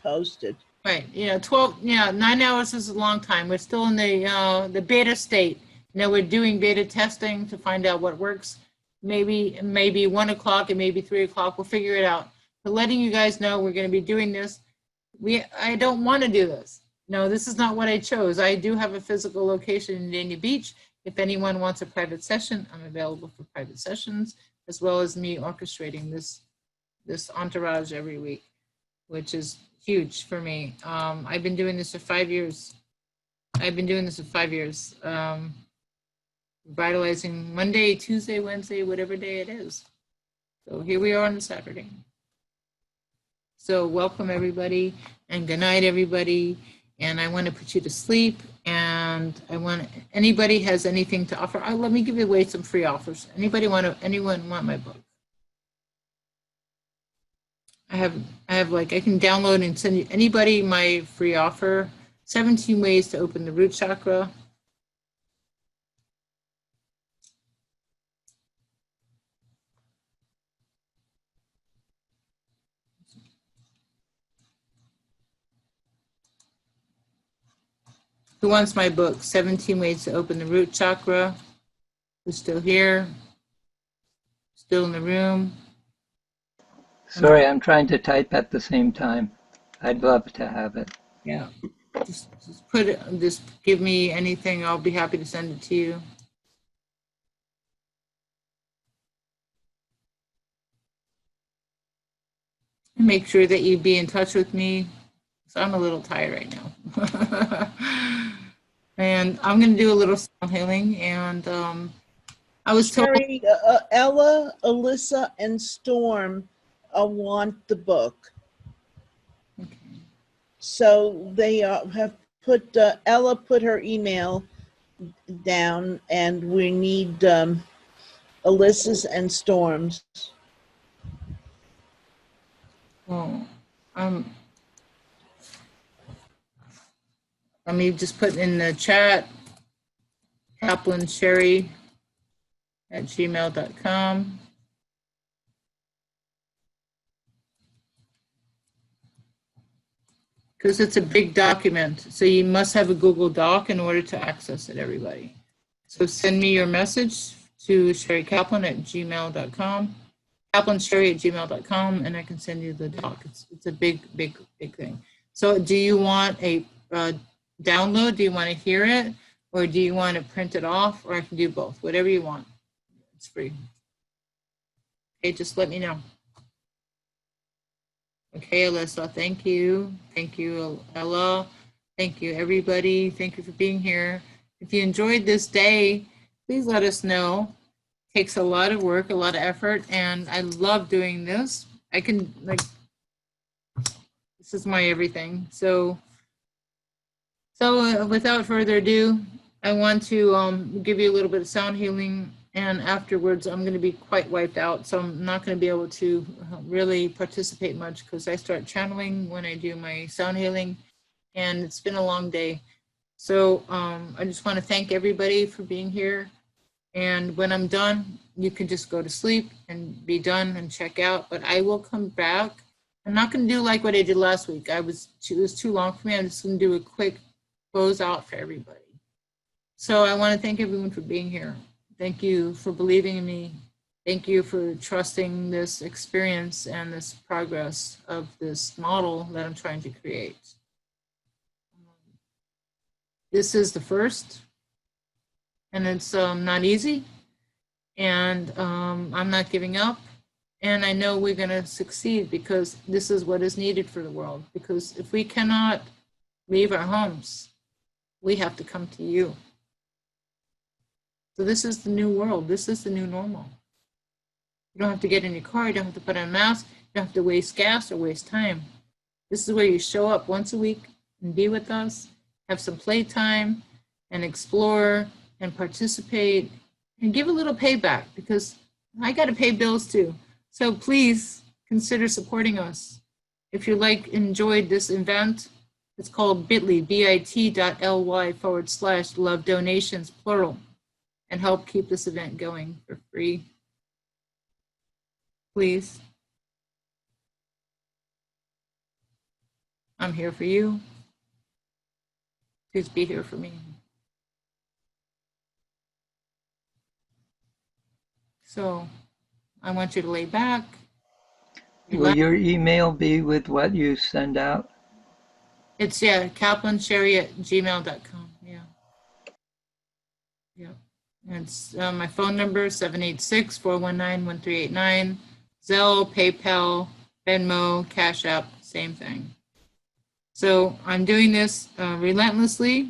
posted. Right. 9 hours is a long time. We're still in the beta state. We're doing beta testing to find out what works. Maybe 1 o'clock and maybe 3 o'clock. We'll figure it out. But letting you guys know we're going to be doing this. I don't want to do this. No, this is not what I chose. I do have a physical location in Dania Beach. If anyone wants a private session, I'm available for private sessions, as well as me orchestrating this entourage every week, which is huge for me. I've been doing this for 5 years. Revitalizing Monday, Tuesday, Wednesday, whatever day it is. So here we are on Saturday. So welcome everybody, and good night everybody. And I want to put you to sleep, and anybody has anything to offer. Let me give you away some free offers. Anyone want my book? I can download and send you anybody my free offer. 17 ways to open the root chakra. Who wants my book, 17 Ways to Open the Root Chakra? Who's still here? still in the room. Sorry, I'm trying to type at the same time. I'd love to have it. Yeah. Just put it, just give me anything. I'll be happy to send it to you. Make sure that you be in touch with me. So I'm a little tired right now. And I'm going to do a little sound healing. And I was told. Sheri, Ella, Alyssa, and Storm want the book. Okay. So they have put, Ella put her email down, and we need Alyssa's and Storm's. Oh, let me just put in the chat, Kaplan Sheri at gmail.com. Because it's a big document, so you must have a Google Doc in order to access it, everybody. So send me your message to Sheri Kaplan at gmail.com, kaplansheri at gmail.com, and I can send you the doc. It's a big thing. So do you want a download? Do you want to hear it? Or do you want to print it off? Or I can do both, whatever you want. It's free. Okay, just let me know. Okay, Alyssa, thank you. Thank you, Ella. Thank you, everybody. Thank you for being here. If you enjoyed this day, please let us know. It takes a lot of work, a lot of effort, and I love doing this. I can, like, this is my everything. So without further ado, I want to give you a little bit of sound healing, and afterwards I'm going to be quite wiped out, so I'm not going to be able to really participate much because I start channeling when I do my sound healing, and it's been a long day. So I just want to thank everybody for being here, and when I'm done, you can just go to sleep and be done and check out, but I will come back. I'm not going to do like what I did last week. It was too long for me. I'm just going to do a quick close out for everybody. So I want to thank everyone for being here. Thank you for believing in me. Thank you for trusting this experience and this progress of this model that I'm trying to create. This is the first, and it's not easy, and I'm not giving up, and I know we're going to succeed because this is what is needed for the world, because if we cannot leave our homes, we have to come to you. So this is the new world. This is the new normal. You don't have to get in your car. You don't have to put on a mask. You don't have to waste gas or waste time. This is where you show up once a week and be with us, have some playtime and explore and participate and give a little payback, because I got to pay bills too. So please consider supporting us. If you enjoyed this event, it's called bit.ly, bit.ly/love donations, plural, and help keep this event going for free. Please. I'm here for you. Please be here for me. So I want you to lay back. Will your email be with what you send out? It's, yeah, kaplansheri at gmail.com. Yeah. Yeah. And it's my phone number, 786-419-1389. Zelle, PayPal, Venmo, Cash App, same thing. So I'm doing this relentlessly.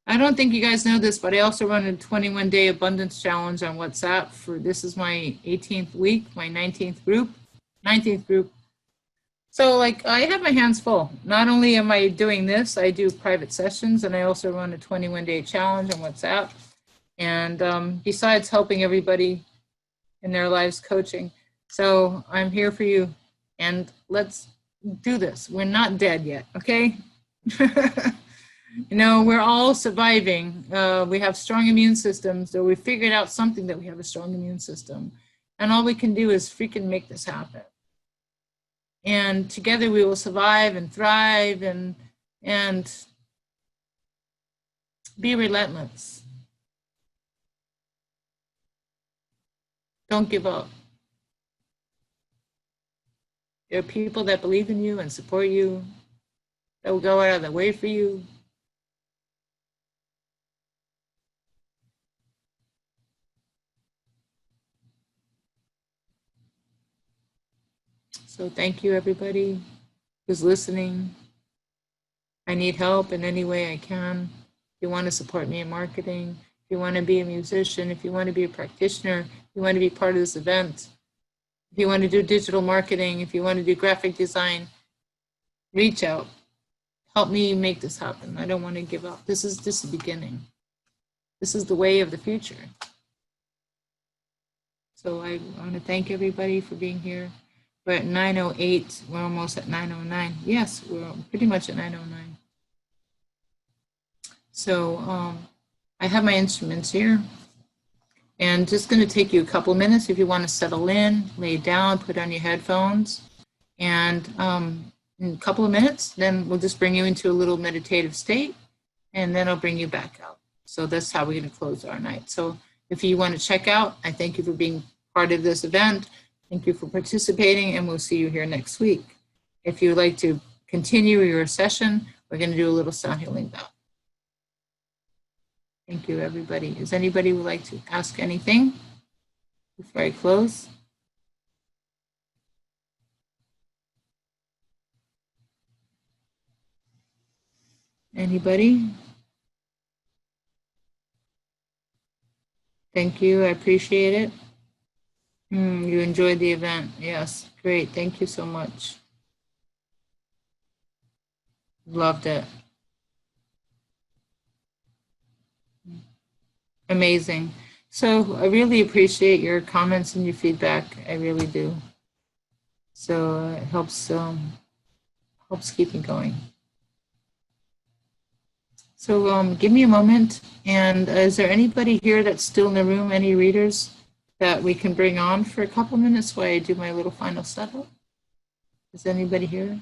I don't think you guys know this, but I also run a 21-day abundance challenge on WhatsApp. This is my 18th week, my 19th group. So I have my hands full. Not only am I doing this, I do private sessions, and I also run a 21-day challenge on WhatsApp. And besides helping everybody in their lives coaching. So I'm here for you, and let's do this. We're not dead yet, okay? We're all surviving. We have strong immune systems, so we figured out something that we have a strong immune system. And all we can do is freaking make this happen. And together we will survive and thrive and be relentless. Don't give up. There are people that believe in you and support you, that will go out of their way for you. So thank you, everybody who's listening. I need help in any way I can. If you want to support me in marketing, if you want to be a musician, if you want to be a practitioner, if you want to be part of this event, if you want to do digital marketing, if you want to do graphic design, reach out. Help me make this happen. I don't want to give up. This is just the beginning. This is the way of the future. So I want to thank everybody for being here. We're at 9:08. We're almost at 9:09. Yes, we're pretty much at 9:09. So I have my instruments here. And just going to take you a couple minutes if you want to settle in, lay down, put on your headphones. And in a couple of minutes, then we'll just bring you into a little meditative state. And then I'll bring you back out. So that's how we're going to close our night. So if you want to check out, I thank you for being part of this event. Thank you for participating, and we'll see you here next week. If you'd like to continue your session, we're going to do a little sound healing bow. Thank you, everybody. Is anybody would like to ask anything before I close? Anybody? Thank you. I appreciate it. You enjoyed the event. Yes, great. Thank you so much. Loved it. Amazing. So I really appreciate your comments and your feedback. I really do. So it helps keep me going. So give me a moment. And is there anybody here that's still in the room? Any readers that we can bring on for a couple minutes while I do my little final setup? Is anybody here?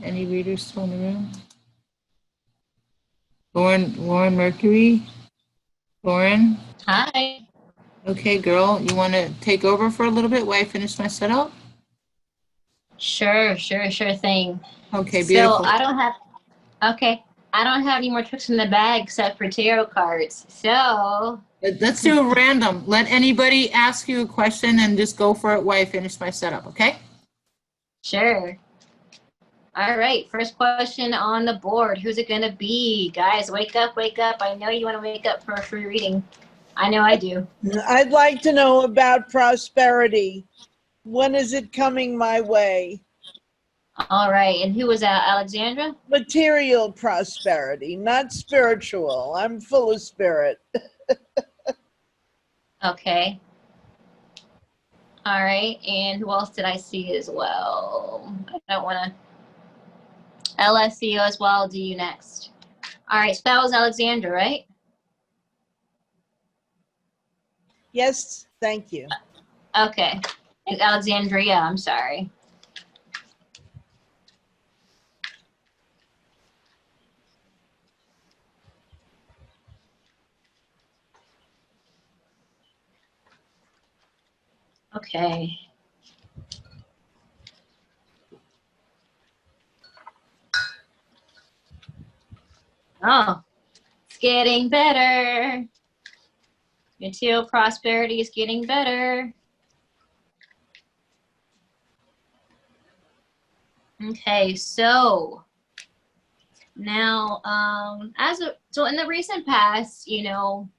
Any readers still in the room? Lauren Mercury? Lauren? Hi. Okay, girl, you want to take over for a little bit while I finish my setup? Sure thing. Okay, beautiful. So I don't have any more tricks in the bag except for tarot cards. So Let's do a random. Let anybody ask you a question and just go for it while I finish my setup, okay? sure. All right, first question on the board. Who's it gonna be? Guys, wake up, wake up. I know you want to wake up for a free reading. I know I do. I'd like to know about prosperity. When is it coming my way? All right, and who was that, Alexandra? Material prosperity, not spiritual. I'm full of spirit. Okay. All right, and who else did I see as well? I don't want to. LSCO as well. I'll do you next. All right, so that was Alexandra, right? Yes, thank you. Okay. Alexandria, I'm sorry. Okay. Oh, it's getting better. Material prosperity is getting better. Okay, so now, so in the recent past, you know,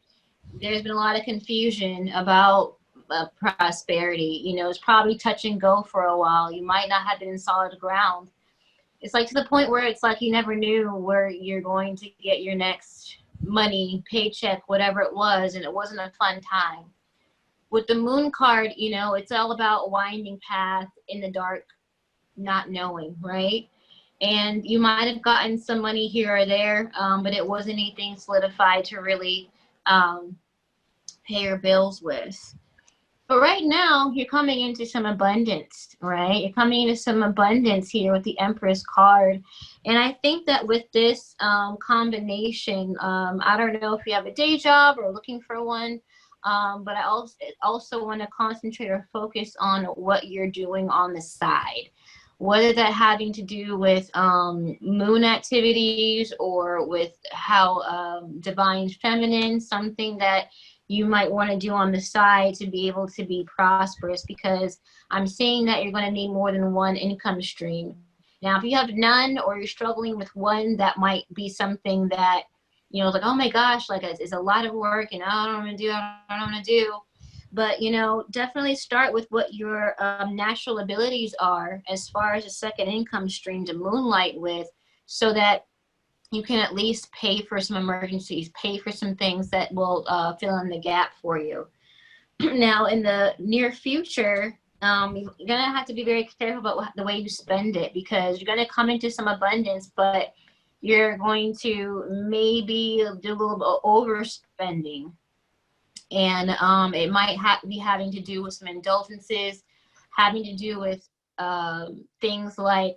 there's been a lot of confusion about prosperity. You know, it's probably touch and go for a while. You might not have been in solid ground. It's like to the point where it's like you never knew where you're going to get your next money, paycheck, whatever it was, and it wasn't a fun time. With the moon card, you know, it's all about winding path in the dark, not knowing, right? And you might have gotten some money here or there, but it wasn't anything solidified to really pay your bills with. But right now, you're coming into some abundance, right? You're coming into some abundance here with the Empress card. And I think that with this combination, I don't know if you have a day job or looking for one, but I also want to concentrate or focus on what you're doing on the side, whether that having to do with moon activities or with how divine feminine, something that you might want to do on the side to be able to be prosperous, because I'm saying that you're going to need more than one income stream. Now, if you have none or you're struggling with one, that might be something that, you know, like, oh my gosh, like it's a lot of work and I don't want to do, I don't want to do. But, you know, definitely start with what your natural abilities are as far as a second income stream to moonlight with, so that you can at least pay for some emergencies, pay for some things that will fill in the gap for you. Now, in the near future, you're going to have to be very careful about the way you spend it, because you're going to come into some abundance, but you're going to maybe do a little bit of overspending. And it might be having to do with some indulgences, having to do with things like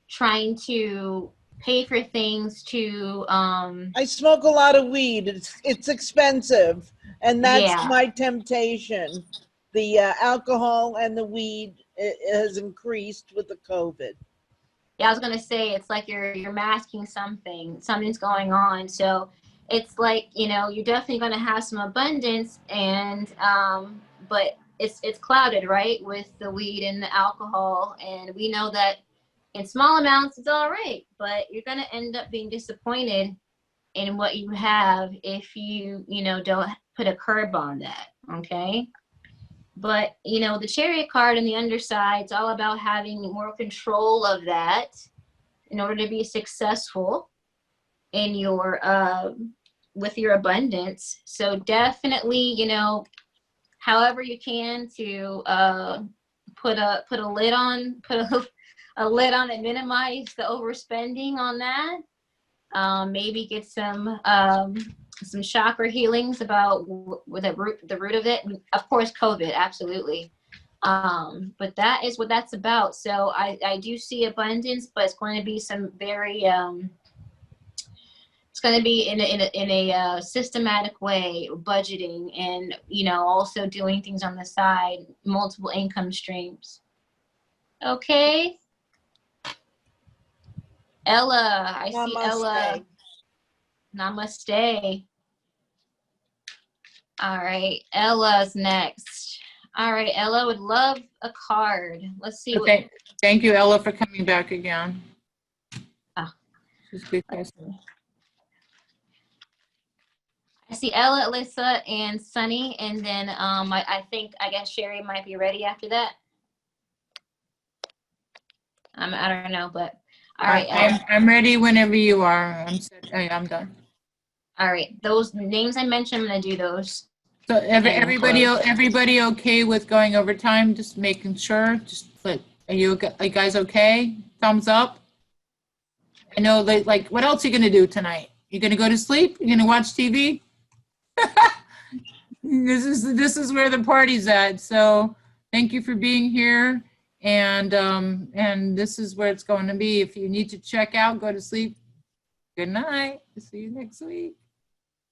trying to pay for things to I smoke a lot of weed. It's expensive, and that's yeah. my temptation. The alcohol and the weed has increased with the COVID. Yeah, I was gonna say, it's like you're masking something's going on. So it's like, you know, you're definitely gonna have some abundance, and but it's clouded, right, with the weed and the alcohol, and we know that in small amounts it's all right, but you're gonna end up being disappointed in what you have if you know, don't put a curb on that. Okay. But, you know, the Chariot card on the underside, it's all about having more control of that in order to be successful in your, with your abundance. So definitely, you know, however you can to put a lid on, a lid on and minimize the overspending on that. Maybe get some chakra healings about the root of it. Of course, COVID, absolutely. But that is what that's about. So I do see abundance, but it's going to be some very it's going to be in a systematic way, budgeting, and, you know, also doing things on the side, multiple income streams. Okay. Ella, I see Ella. Namaste. All right, Ella's next. All right, Ella would love a card. Let's see. Okay. Thank you, Ella, for coming back again. Oh. She's a good person. I see Ella, Alyssa, and Sunny, and then I guess Sheri might be ready after that. I don't know, but all right. I'm ready whenever you are. I'm done. All right, those names I mentioned, I'm gonna do those. So everybody okay with going over time? Just making sure. Are you guys okay? Thumbs up. I know, like what else are you gonna do tonight? You gonna go to sleep? You gonna watch TV? This is where the party's at. So thank you for being here, and this is where it's going to be. If you need to check out, go to sleep. Good night. See you next week.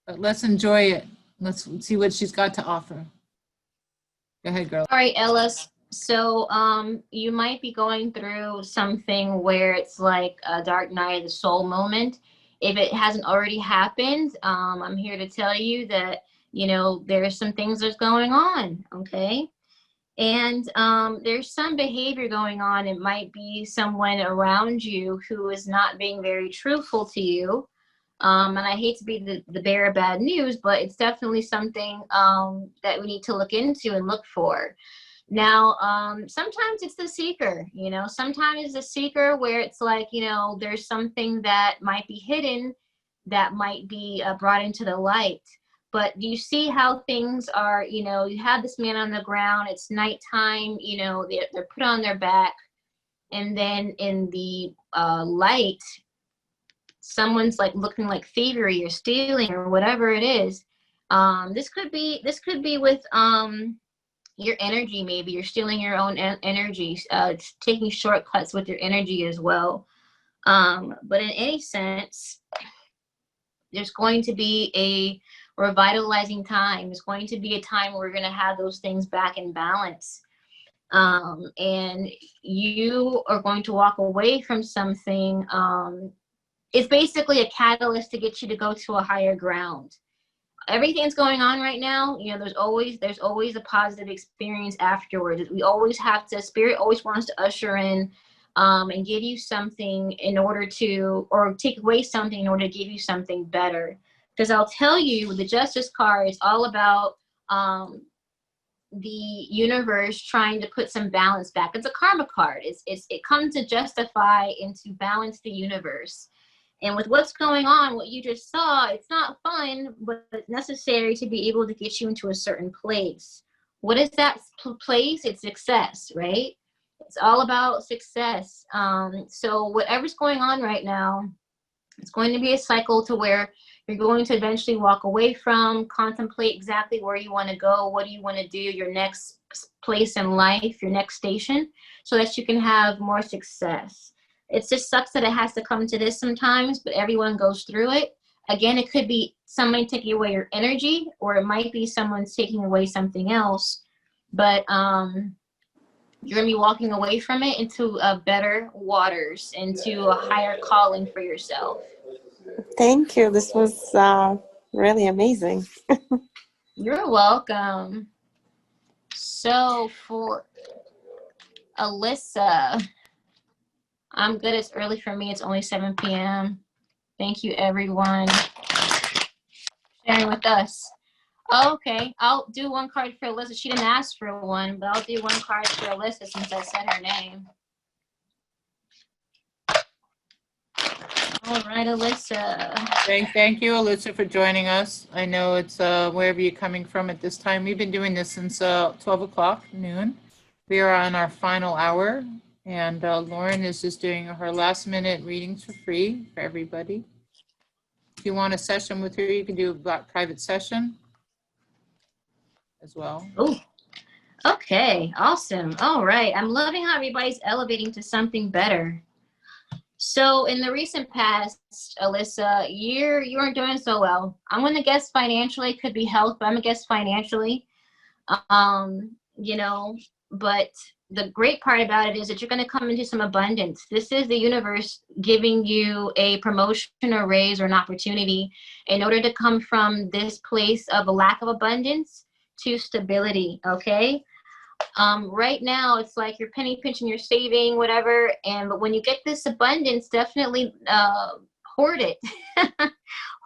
But let's enjoy it. Let's see what she's got to offer. Go ahead, girl. All right, Ellis. So you might be going through something where it's like a dark night of the soul moment. If it hasn't already happened, I'm here to tell you that, you know, there's some things that's going on, okay? And there's some behavior going on. It might be someone around you who is not being very truthful to you. And I hate to be the bearer of bad news, but it's definitely something that we need to look into and look for. Now, sometimes it's the seeker, you know, sometimes it's the seeker where it's like, you know, there's something that might be hidden that might be brought into the light. But you see how things are, you know, you have this man on the ground, it's nighttime, you know, they're put on their back. And then in the light, someone's like looking like thievery or stealing or whatever it is. This could be with your energy. Maybe you're stealing your own energy, taking shortcuts with your energy as well. But in any sense, there's going to be a revitalizing time. It's going to be a time where we're going to have those things back in balance. And you are going to walk away from something. It's basically a catalyst to get you to go to a higher ground. Everything's going on right now, you know, there's always a positive experience afterwards. We always have to, spirit always wants to usher in and give you something in order to, or take away something in order to give you something better. Because I'll tell you, with the Justice card, it's all about the universe trying to put some balance back. It's a karma card. It comes to justify and to balance the universe. And with what's going on, what you just saw, it's not fun, but it's necessary to be able to get you into a certain place. What is that place? It's success, right? It's all about success. So whatever's going on right now, it's going to be a cycle to where you're going to eventually walk away from, contemplate exactly where you want to go, what do you want to do, your next place in life, your next station, so that you can have more success. It just sucks that it has to come to this sometimes, but everyone goes through it. Again, it could be somebody taking away your energy, or it might be someone's taking away something else. But you're going to be walking away from it into better waters, into a higher calling for yourself. Thank you. This was really amazing. You're welcome. So for Alyssa, I'm good. It's early for me. It's only 7 p.m. Thank you, everyone, sharing with us. Okay, I'll do one card for Alyssa. She didn't ask for one, but I'll do one card for Alyssa since I said her name. All right, Alyssa. Thank you, Alyssa, for joining us. I know it's wherever you're coming from at this time. We've been doing this since 12 o'clock noon. We are on our final hour, and Lauren is just doing her last minute readings for free for everybody. If you want a session with her, you can do a private session as well. Oh, okay, awesome. All right, I'm loving how everybody's elevating to something better. So in the recent past, Alyssa, you weren't doing so well. I'm going to guess financially, could be health, but I'm going to guess financially. You know, but the great part about it is that you're going to come into some abundance. This is the universe giving you a promotion or raise or an opportunity in order to come from this place of a lack of abundance to stability, okay? Right now, it's like you're penny pinching, you're saving, whatever. But when you get this abundance, definitely hoard it.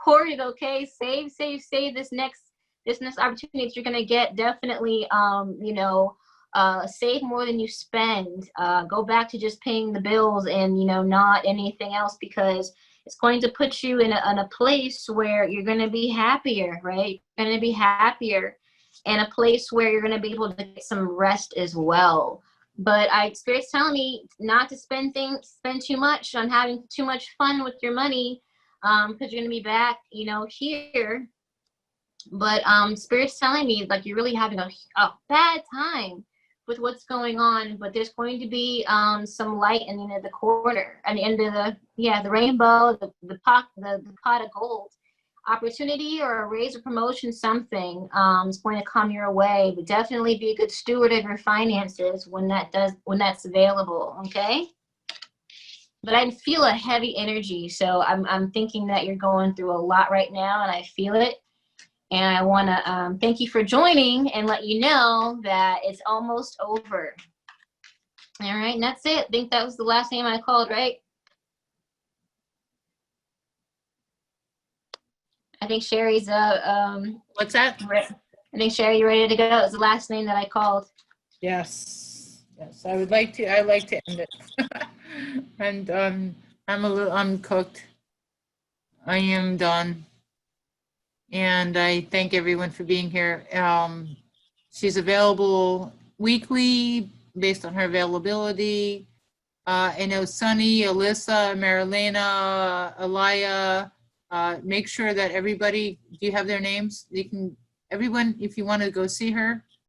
Hoard it, okay? Save this next opportunity that you're going to get. Definitely, you know, save more than you spend. Go back to just paying the bills and, you know, not anything else, because it's going to put you in a place where you're going to be happier, right? You're going to be happier, and a place where you're going to be able to get some rest as well. But Spirit's telling me not to spend too much on having too much fun with your money, because you're going to be back, you know, here. But Spirit's telling me like you're really having a bad time with what's going on, but there's going to be some light in the end of the corner, at the end of the rainbow, the pot of gold. Opportunity or a raise or promotion, something is going to come your way. But definitely be a good steward of your finances when that's available, okay? But I feel a heavy energy, so I'm thinking that you're going through a lot right now, and I feel it. And I want to thank you for joining and let you know that it's almost over. All right, and that's it. I think that was the last name I called, right? I think Sheri's What's that? I think Sheri, you ready to go? It was the last name that I called. Yes. I like to end it. And I'm a little uncooked. I am done. And I thank everyone for being here. She's available weekly based on her availability. I know Sunny, Alyssa, Marilena, Alaya. Make sure that everybody, do you have their names? Everyone, if you want to go see her,